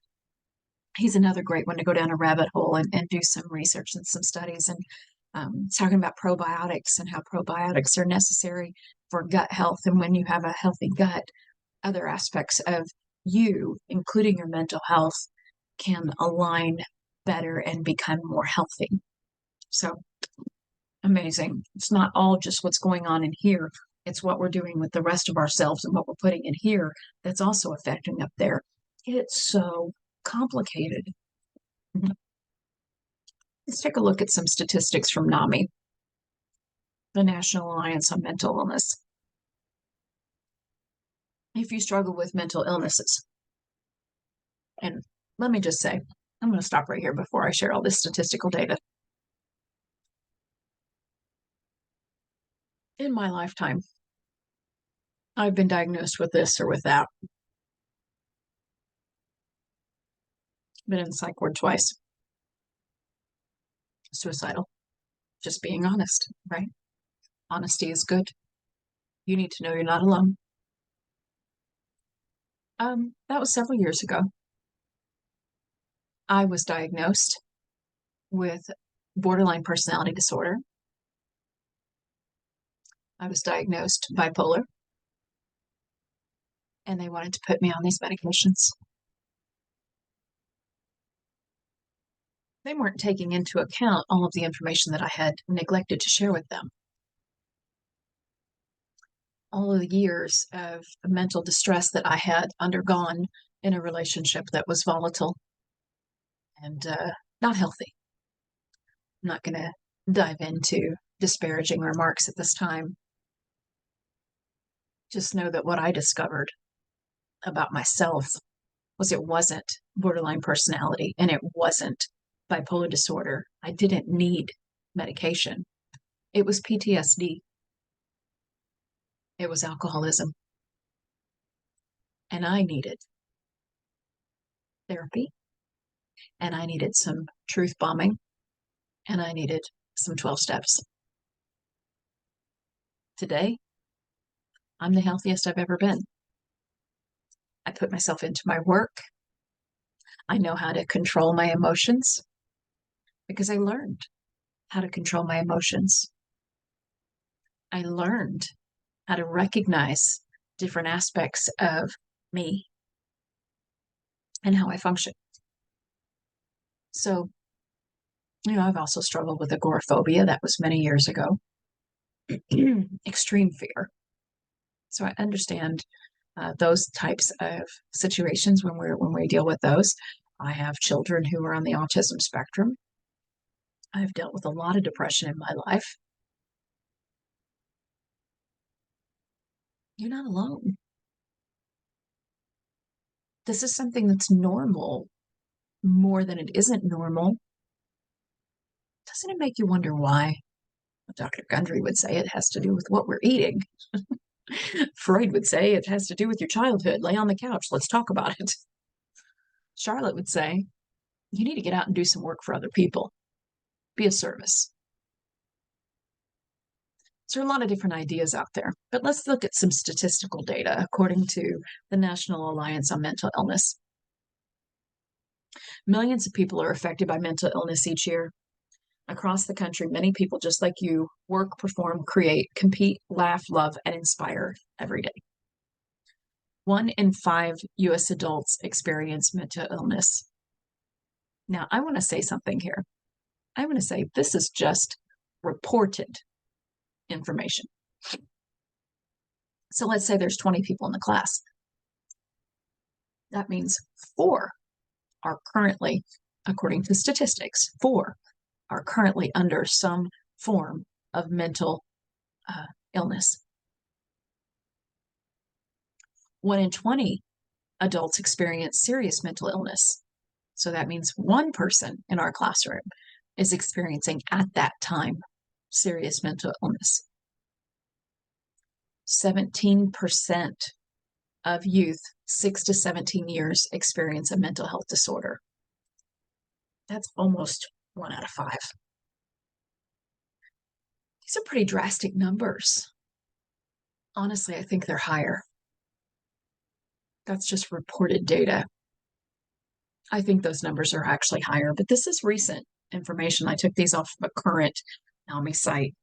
he's another great one to go down a rabbit hole and do some research and some studies. And talking about probiotics and how probiotics are necessary for gut health. And when you have a healthy gut, other aspects of you, including your mental health, can align better and become more healthy. So amazing. It's not all just what's going on in here. It's what we're doing with the rest of ourselves and what we're putting in here that's also affecting up there. It's so complicated. Let's take a look at some statistics from NAMI, the National Alliance on Mental Illness. If you struggle with mental illnesses, and let me just say, I'm going to stop right here before I share all this statistical data. In my lifetime, I've been diagnosed with this or with that. Been in the psych ward twice. Suicidal. Just being honest, right? Honesty is good. You need to know you're not alone. That was several years ago. I was diagnosed with borderline personality disorder. I was diagnosed bipolar, and they wanted to put me on these medications. They weren't taking into account all of the information that I had neglected to share with them. All of the years of mental distress that I had undergone in a relationship that was volatile and not healthy. I'm not going to dive into disparaging remarks at this time. Just know that what I discovered about myself was it wasn't borderline personality and it wasn't bipolar disorder. I didn't need medication. It was PTSD. It was alcoholism. And I needed therapy, and I needed some truth bombing, and I needed some 12 steps. Today, I'm the healthiest I've ever been. I put myself into my work. I know how to control my emotions because I learned how to control my emotions. I learned how to recognize different aspects of me and how I function. So, I've also struggled with agoraphobia. That was many years ago. Extreme fear. So I understand those types of situations when we deal with those. I have children who are on the autism spectrum. I've dealt with a lot of depression in my life. You're not alone. This is something that's normal more than it isn't normal. Doesn't it make you wonder why? Dr. Gundry would say it has to do with what we're eating. Freud would say it has to do with your childhood. Lay on the couch. Let's talk about it. Charlotte would say you need to get out and do some work for other people. Be of service. So there are a lot of different ideas out there, but let's look at some statistical data according to the National Alliance on Mental Illness. Millions of people are affected by mental illness each year. Across the country, many people, just like you, work, perform, create, compete, laugh, love, and inspire every day. 1 in 5 U.S. adults experience mental illness. Now, I want to say something here. I want to say this is just reported information. So let's say there's 20 people in the class. That means 4 are currently, according to statistics, 4 are currently under some form of mental illness. 1 in 20 adults experience serious mental illness. So that means 1 person in our classroom is experiencing at that time serious mental illness. 17% of youth 6 to 17 years experience a mental health disorder. That's almost 1 out of 5. These are pretty drastic numbers. Honestly, I think they're higher. That's just reported data. I think those numbers are actually higher, but this is recent information. I took these off of a current NAMI site.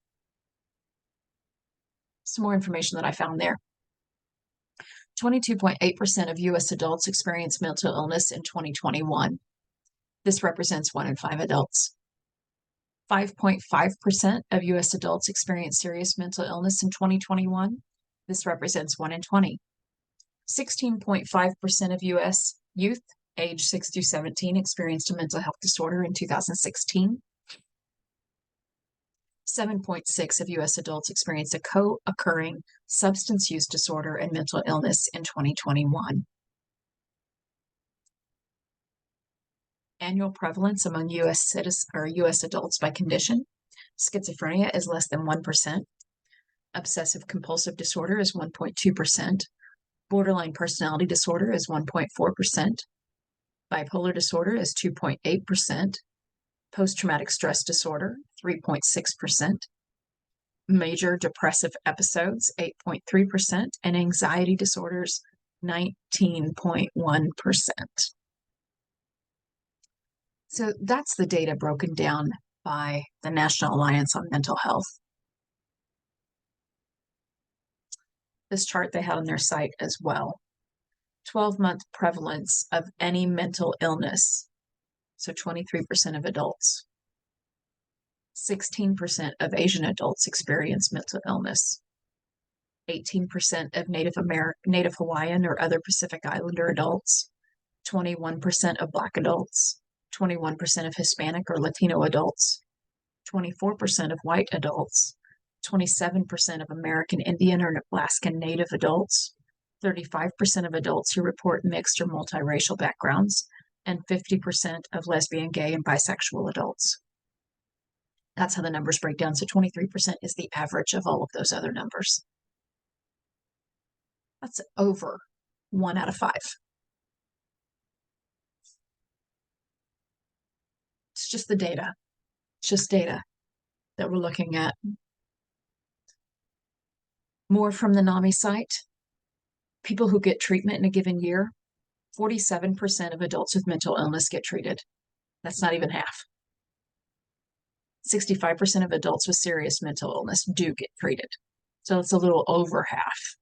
Some more information that I found there. 22.8% of U.S. adults experienced mental illness in 2021. This represents 1 in 5 adults. 5.5% of U.S. adults experienced serious mental illness in 2021. This represents 1 in 20. 16.5% of U.S. youth age 6 to 17 experienced a mental health disorder in 2016. 7.6% of U.S. adults experienced a co-occurring substance use disorder and mental illness in 2021. Annual prevalence among U.S. citizens or U.S. adults by condition. Schizophrenia is less than 1%. Obsessive compulsive disorder is 1.2%. Borderline personality disorder is 1.4%. Bipolar disorder is 2.8%. Post-traumatic stress disorder, 3.6%. Major depressive episodes, 8.3%. And anxiety disorders, 19.1%. So that's the data broken down by the National Alliance on Mental Health. This chart they had on their site as well. 12-month prevalence of any mental illness. So 23% of adults. 16% of Asian adults experience mental illness. 18% of Native Hawaiian or other Pacific Islander adults. 21% of Black adults. 21% of Hispanic or Latino adults. 24% of white adults. 27% of American Indian or Alaskan Native adults. 35% of adults who report mixed or multiracial backgrounds, and 50% of lesbian, gay, and bisexual adults. That's how the numbers break down. So 23% is the average of all of those other numbers. That's over 1 out of 5. It's just the data. It's just data that we're looking at. More from the NAMI site. People who get treatment in a given year, 47% of adults with mental illness get treated. That's not even half. 65% of adults with serious mental illness do get treated. So it's a little over half.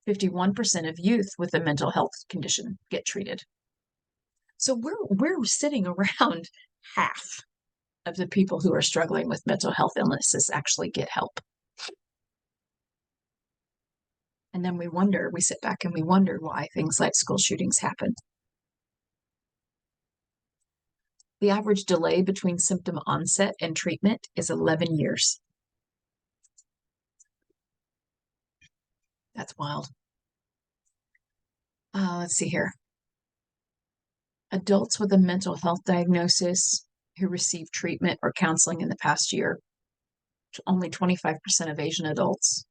51% of youth with a mental health condition get treated. So we're sitting around half of the people who are struggling with mental health illnesses actually get help. And then we sit back and we wonder why things like school shootings happen. The average delay between symptom onset and treatment is 11 years. That's wild. Let's see here. Adults with a mental health diagnosis who received treatment or counseling in the past year, only 25% of Asian adults,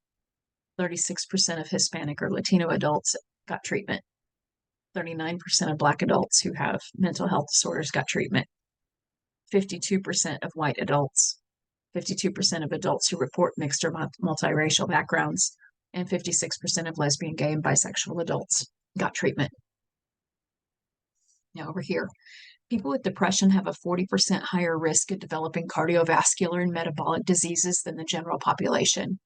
36% of Hispanic or Latino adults got treatment. 39% of Black adults who have mental health disorders got treatment. 52% of white adults, 52% of adults who report mixed or multiracial backgrounds, and 56% of lesbian, gay, and bisexual adults got treatment. Now over here, people with depression have a 40% higher risk of developing cardiovascular and metabolic diseases than the general population.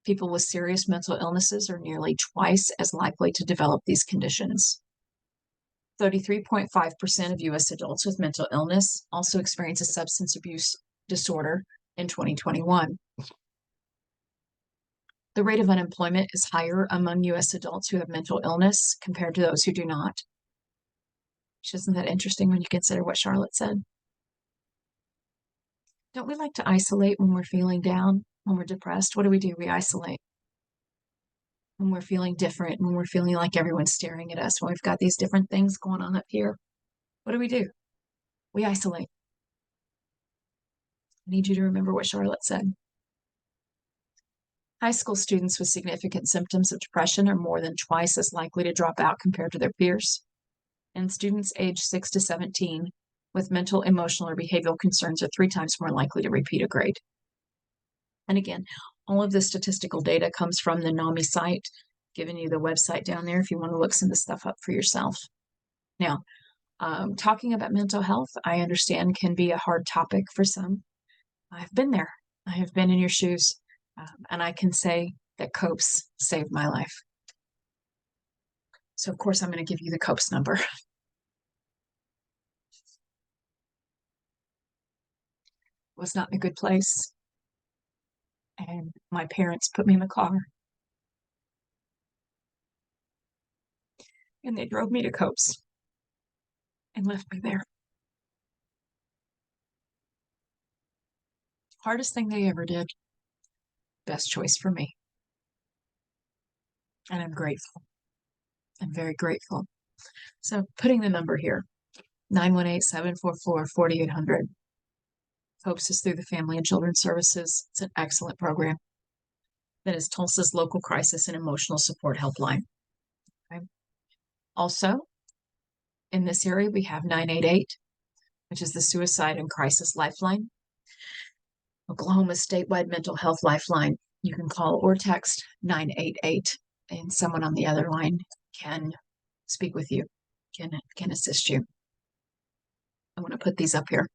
People with serious mental illnesses are nearly twice as likely to develop these conditions. 33.5% of U.S. adults with mental illness also experience a substance abuse disorder in 2021. The rate of unemployment is higher among U.S. adults who have mental illness compared to those who do not. Isn't that interesting when you consider what Charlotte said? Don't we like to isolate when we're feeling down, when we're depressed? What do? We isolate. When we're feeling different, when we're feeling like everyone's staring at us, when we've got these different things going on up here, what do? We isolate. I need you to remember what Charlotte said. High school students with significant symptoms of depression are more than twice as likely to drop out compared to their peers. And students aged 6 to 17 with mental, emotional, or behavioral concerns are 3 times more likely to repeat a grade. And again, all of this statistical data comes from the NAMI site, giving you the website down there if you want to look some of the stuff up for yourself. Now, talking about mental health, I understand can be a hard topic for some. I've been there. I have been in your shoes. And I can say that COPES saved my life. So, of course, I'm going to give you the COPES number. Was not in a good place. And my parents put me in the car. And they drove me to COPES and left me there. Hardest thing they ever did. Best choice for me. And I'm grateful. I'm very grateful. So putting the number here, 918-744-4800. COPES is through the Family and Children's Services. It's an excellent program. That is Tulsa's local crisis and emotional support helpline. Okay. Also, in this area, we have 988, which is the Suicide and Crisis Lifeline. Oklahoma's statewide mental health lifeline. You can call or text 988, and someone on the other line can speak with you, can assist you. I want to put these up here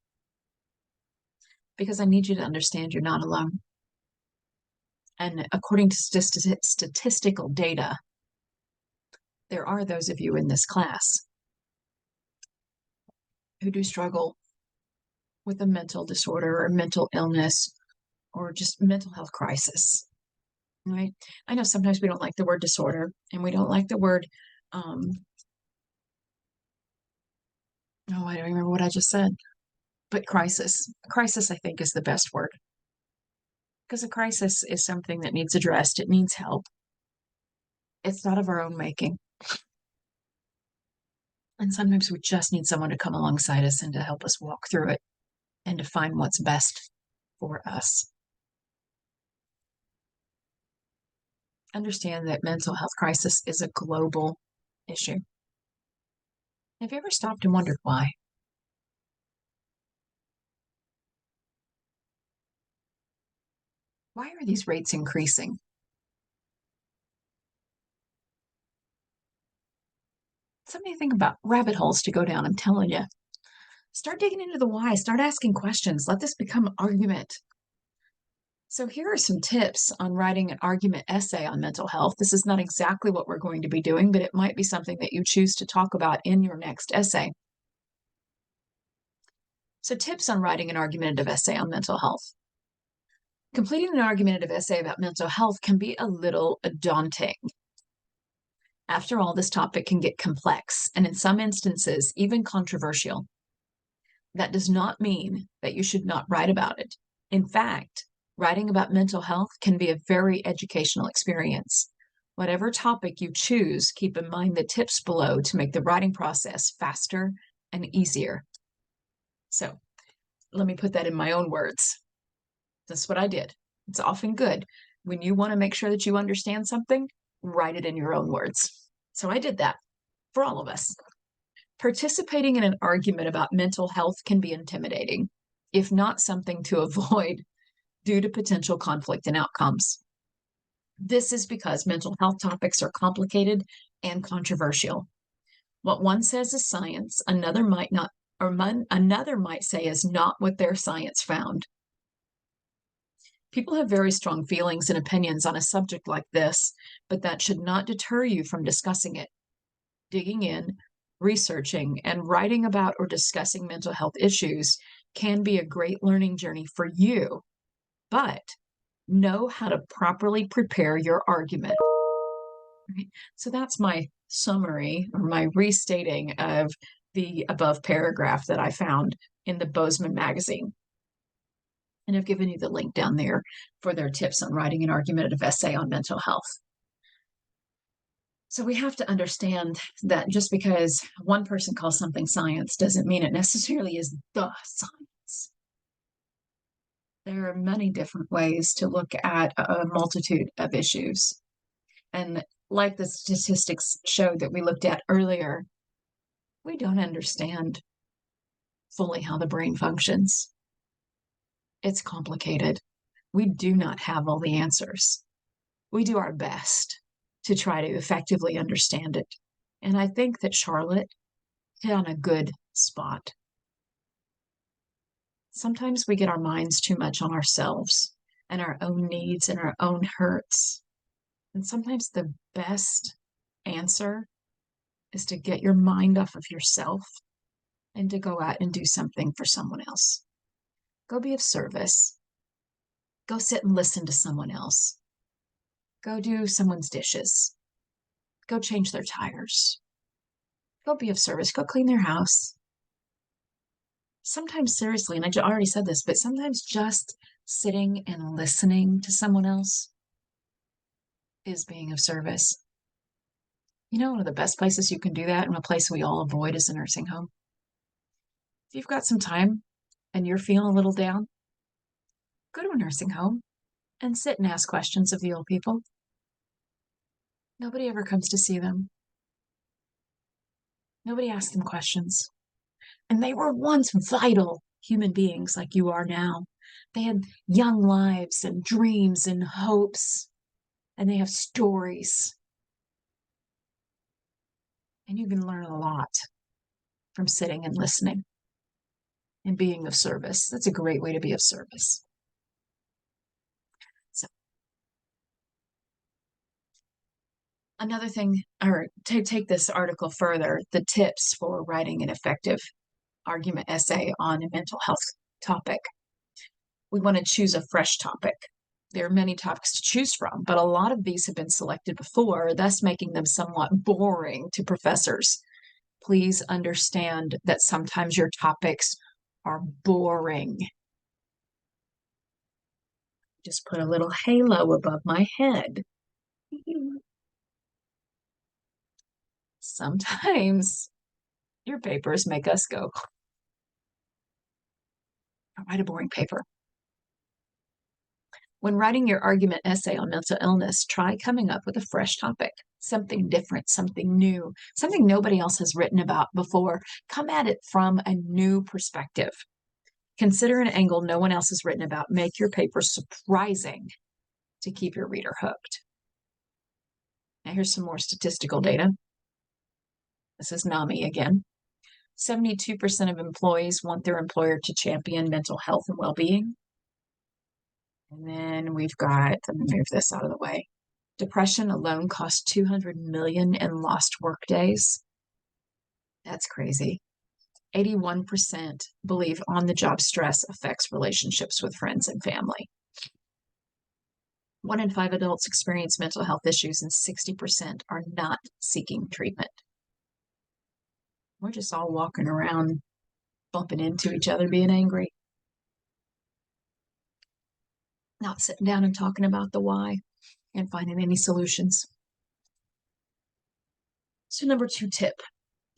because I need you to understand you're not alone. And according to statistical data, there are those of you in this class who do struggle with a mental disorder or mental illness or just mental health crisis, right? I know sometimes we don't like the word disorder and we don't like the word, I don't remember what I just said, but crisis. Crisis, I think, is the best word. Because a crisis is something that needs addressed. It needs help. It's not of our own making. And sometimes we just need someone to come alongside us and to help us walk through it and to find what's best for us. Understand that mental health crisis is a global issue. Have you ever stopped and wondered why? Why are these rates increasing? Something to think about, rabbit holes to go down, I'm telling you. Start digging into the why, start asking questions, let this become an argument. So here are some tips on writing an argument essay on mental health. This is not exactly what we're going to be doing, but it might be something that you choose to talk about in your next essay. So tips on writing an argumentative essay on mental health. Completing an argumentative essay about mental health can be a little daunting. After all, this topic can get complex and in some instances, even controversial. That does not mean that you should not write about it. In fact, writing about mental health can be a very educational experience. Whatever topic you choose, keep in mind the tips below to make the writing process faster and easier. So let me put that in my own words. That's what I did. It's often good when you want to make sure that you understand something, write it in your own words. So I did that for all of us. Participating in an argument about mental health can be intimidating, if not something to avoid due to potential conflict in outcomes. This is because mental health topics are complicated and controversial. What one says is science, another might not, or another might say is not what their science found. People have very strong feelings and opinions on a subject like this, but that should not deter you from discussing it. Digging in, researching, and writing about or discussing mental health issues can be a great learning journey for you, but know how to properly prepare your argument. Right? So that's my summary or my restating of the above paragraph that I found in the Bozeman magazine. And I've given you the link down there for their tips on writing an argumentative essay on mental health. So we have to understand that just because one person calls something science doesn't mean it necessarily is the science. There are many different ways to look at a multitude of issues. And like the statistics showed that we looked at earlier, we don't understand fully how the brain functions. It's complicated. We do not have all the answers. We do our best to try to effectively understand it. And I think that Charlotte hit on a good spot. Sometimes we get our minds too much on ourselves and our own needs and our own hurts. And sometimes the best answer is to get your mind off of yourself and to go out and do something for someone else. Go be of service. Go sit and listen to someone else. Go do someone's dishes. Go change their tires. Go be of service. Go clean their house. Sometimes, seriously, and I already said this, but sometimes just sitting and listening to someone else is being of service. You know, one of the best places you can do that, and a place we all avoid, is a nursing home. If you've got some time and you're feeling a little down, go to a nursing home and sit and ask questions of the old people. Nobody ever comes to see them. Nobody asks them questions. And they were once vital human beings like you are now. They had young lives and dreams and hopes, and they have stories. And you can learn a lot from sitting and listening and being of service. That's a great way to be of service. So, another thing, or to take this article further, the tips for writing an effective argument essay on a mental health topic. We want to choose a fresh topic. There are many topics to choose from, but a lot of these have been selected before, thus making them somewhat boring to professors. Please understand that sometimes your topics are boring. Just put a little halo above my head. Sometimes your papers make us go, write a boring paper. When writing your argument essay on mental illness, try coming up with a fresh topic, something different, something new, something nobody else has written about before. Come at it from a new perspective. Consider an angle no one else has written about. Make your paper surprising to keep your reader hooked. Now, here's some more statistical data. This is NAMI again. 72% of employees want their employer to champion mental health and well-being. And then we've got, let me move this out of the way. Depression alone costs 200 million in lost work days. That's crazy. 81% believe on-the-job stress affects relationships with friends and family. 1 in 5 adults experience mental health issues, and 60% are not seeking treatment. We're just all walking around, bumping into each other, being angry. Not sitting down and talking about the why and finding any solutions. So, number 2 tip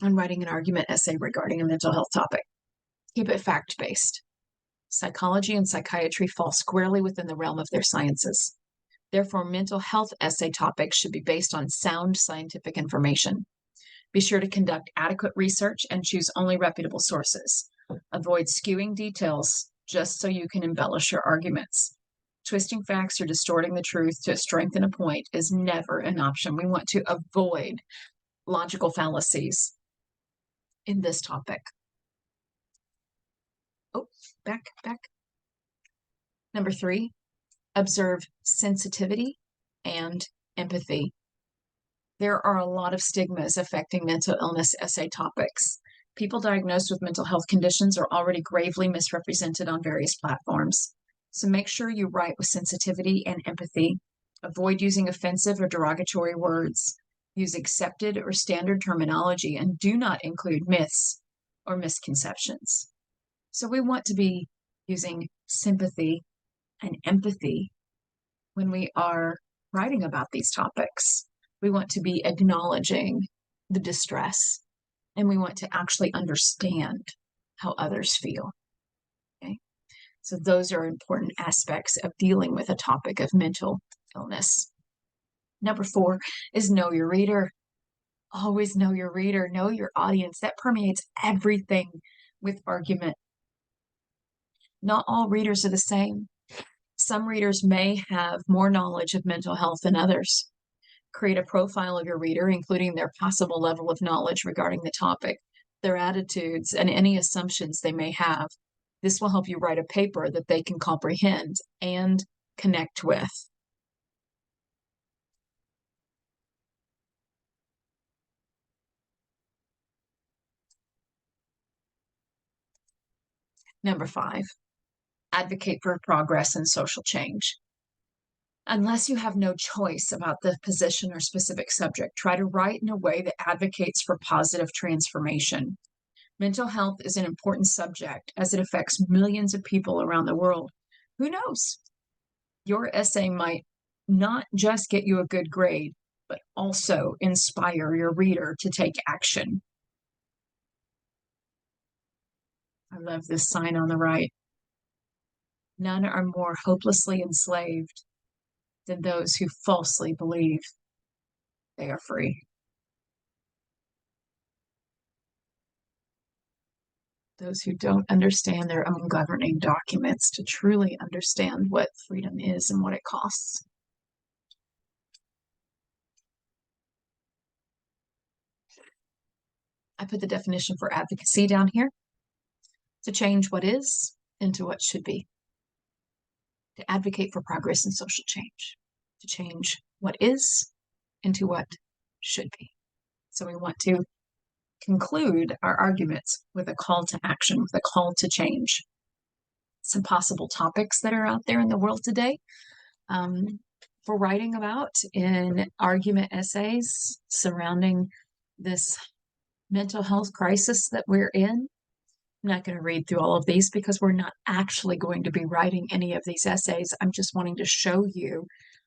on writing an argument essay regarding a mental health topic: keep it fact-based. Psychology and psychiatry fall squarely within the realm of their sciences. Therefore, mental health essay topics should be based on sound scientific information. Be sure to conduct adequate research and choose only reputable sources. Avoid skewing details just so you can embellish your arguments. Twisting facts or distorting the truth to strengthen a point is never an option. We want to avoid logical fallacies in this topic. Oh, back. Number 3, observe sensitivity and empathy. There are a lot of stigmas affecting mental illness essay topics. People diagnosed with mental health conditions are already gravely misrepresented on various platforms. So make sure you write with sensitivity and empathy. Avoid using offensive or derogatory words. Use accepted or standard terminology, and do not include myths or misconceptions. So we want to be using sympathy and empathy when we are writing about these topics. We want to be acknowledging the distress, and we want to actually understand how others feel. Okay? So those are important aspects of dealing with a topic of mental illness. Number 4 is know your reader. Always know your reader, know your audience. That permeates everything with argument. Not all readers are the same. Some readers may have more knowledge of mental health than others. Create a profile of your reader, including their possible level of knowledge regarding the topic, their attitudes, and any assumptions they may have. This will help you write a paper that they can comprehend and connect with. Number 5, advocate for progress and social change. Unless you have no choice about the position or specific subject, try to write in a way that advocates for positive transformation. Mental health is an important subject as it affects millions of people around the world. Who knows? Your essay might not just get you a good grade, but also inspire your reader to take action. I love this sign on the right. None are more hopelessly enslaved than those who falsely believe they are free. Those who don't understand their own governing documents to truly understand what freedom is and what it costs. I put the definition for advocacy down here: to change what is into what should be. To advocate for progress and social change. To change what is into what should be. So we want to conclude our arguments with a call to action, with a call to change. Some possible topics that are out there in the world today for writing about in argument essays surrounding this mental health crisis that we're in. I'm not going to read through all of these because we're not actually going to be writing any of these essays. I'm just wanting to show you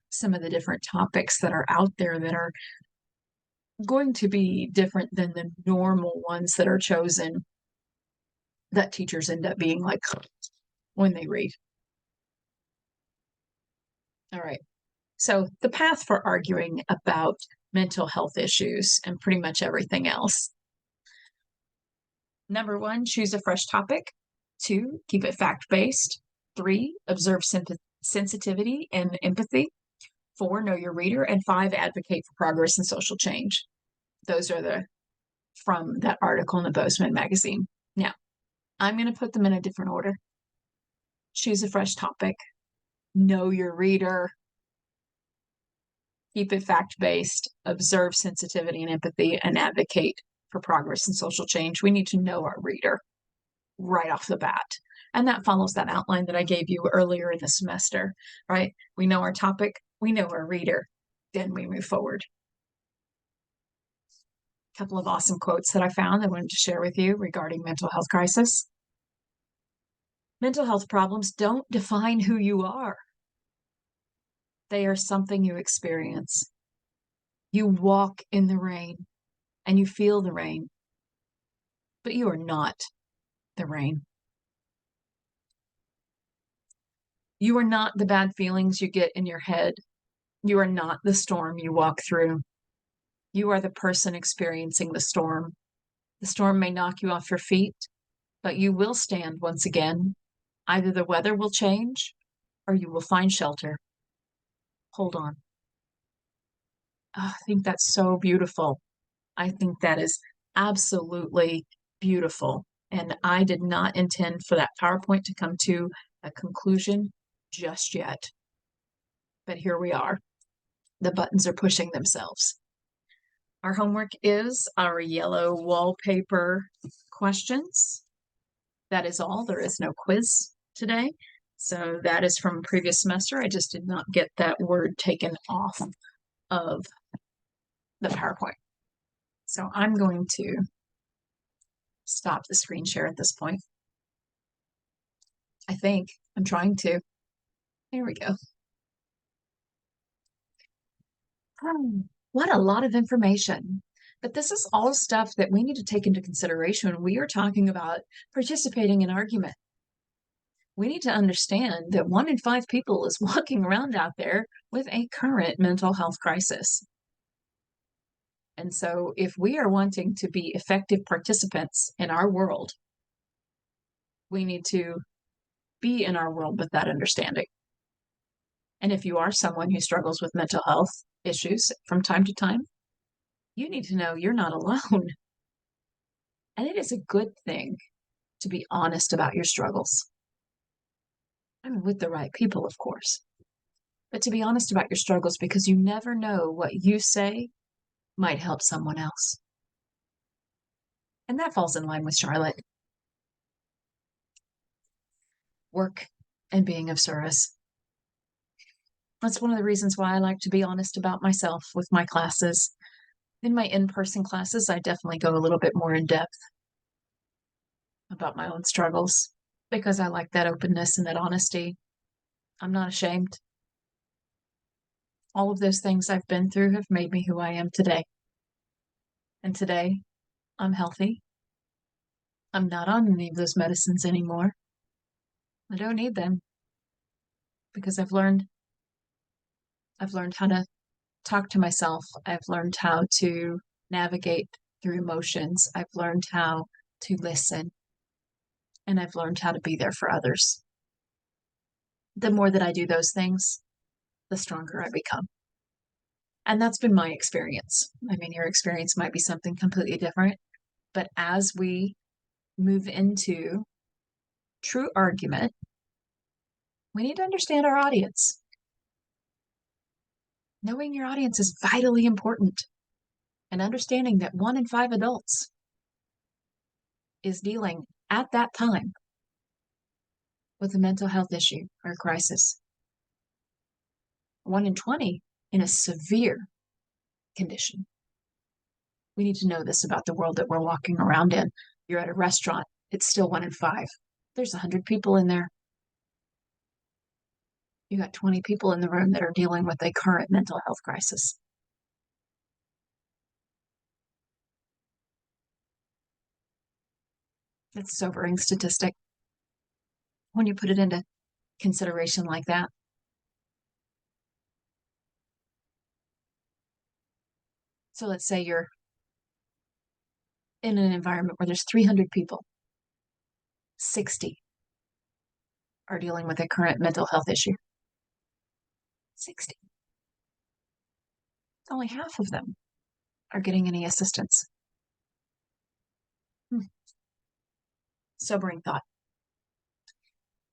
some of the different topics that are out there that are going to be different than the normal ones that are chosen that teachers end up being like when they read. All right. So the path for arguing about mental health issues and pretty much everything else. Number one, choose a fresh topic. Two, keep it fact-based. Three, observe sensitivity and empathy. Four, know your reader. And five, advocate for progress and social change. Those are from that article in the Bozeman magazine. Now, I'm going to put them in a different order. Choose a fresh topic. Know your reader. Keep it fact-based. Observe sensitivity and empathy, and advocate for progress and social change. We need to know our reader right off the bat. And that follows that outline that I gave you earlier in the semester, right? We know our topic, we know our reader, then we move forward. A couple of awesome quotes that I found I wanted to share with you regarding mental health crisis. Mental health problems don't define who you are. They are something you experience. You walk in the rain and you feel the rain, but you are not the rain. You are not the bad feelings you get in your head. You are not the storm you walk through. You are the person experiencing the storm. The storm may knock you off your feet, but you will stand once again. Either the weather will change or you will find shelter. Hold on. Oh, I think that's so beautiful. I think that is absolutely beautiful. And I did not intend for that PowerPoint to come to a conclusion just yet. But here we are. The buttons are pushing themselves. Our homework is our yellow wallpaper questions. That is all. There is no quiz today. So that is from previous semester. I just did not get that word taken off of the PowerPoint. So I'm going to stop the screen share at this point. I think I'm trying to. There we go. What a lot of information. But this is all stuff that we need to take into consideration when we are talking about participating in argument. We need to understand that 1 in 5 people is walking around out there with a current mental health crisis. And so if we are wanting to be effective participants in our world, we need to be in our world with that understanding. And if you are someone who struggles with mental health issues from time to time, you need to know you're not alone. And it is a good thing to be honest about your struggles. I mean, with the right people, of course. But to be honest about your struggles, because you never know what you say might help someone else. And that falls in line with Charlotte. Work and being of service. That's one of the reasons why I like to be honest about myself with my classes. In my in-person classes, I definitely go a little bit more in depth about my own struggles because I like that openness and that honesty. I'm not ashamed. All of those things I've been through have made me who I am today. And today, I'm healthy. I'm not on any of those medicines anymore. I don't need them because I've learned how to talk to myself. I've learned how to navigate through emotions. I've learned how to listen. And I've learned how to be there for others. The more that I do those things, the stronger I become. And that's been my experience. I mean, your experience might be something completely different, but as we move into true argument, we need to understand our audience. Knowing your audience is vitally important, and understanding that 1 in 5 adults is dealing at that time with a mental health issue or crisis. 1 in 20 in a severe condition. We need to know this about the world that we're walking around in. You're at a restaurant, it's still 1 in 5. There's 100 people in there. You got 20 people in the room that are dealing with a current mental health crisis. It's a sobering statistic when you put it into consideration like that. So let's say you're in an environment where there's 300 people, 60 are dealing with a current mental health issue. 60. Only half of them are getting any assistance. Sobering thought.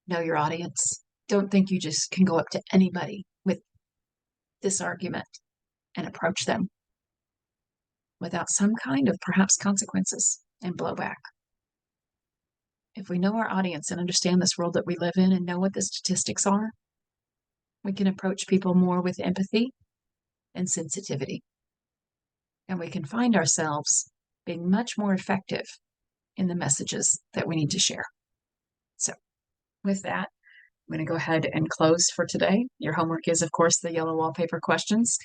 Know your audience. Don't think you just can go up to anybody with this argument and approach them without some kind of perhaps consequences and blowback. If we know our audience and understand this world that we live in and know what the statistics are, we can approach people more with empathy and sensitivity. And we can find ourselves being much more effective in the messages that we need to share. So with that, I'm going to go ahead and close for today. Your homework is, of course, the yellow wallpaper questions.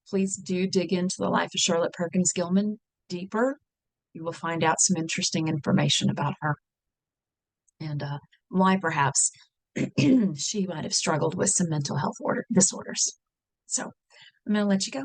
Please do dig into the life of Charlotte Perkins Gilman deeper. You will find out some interesting information about her and why perhaps she might have struggled with some mental health disorders. So I'm going to let you go.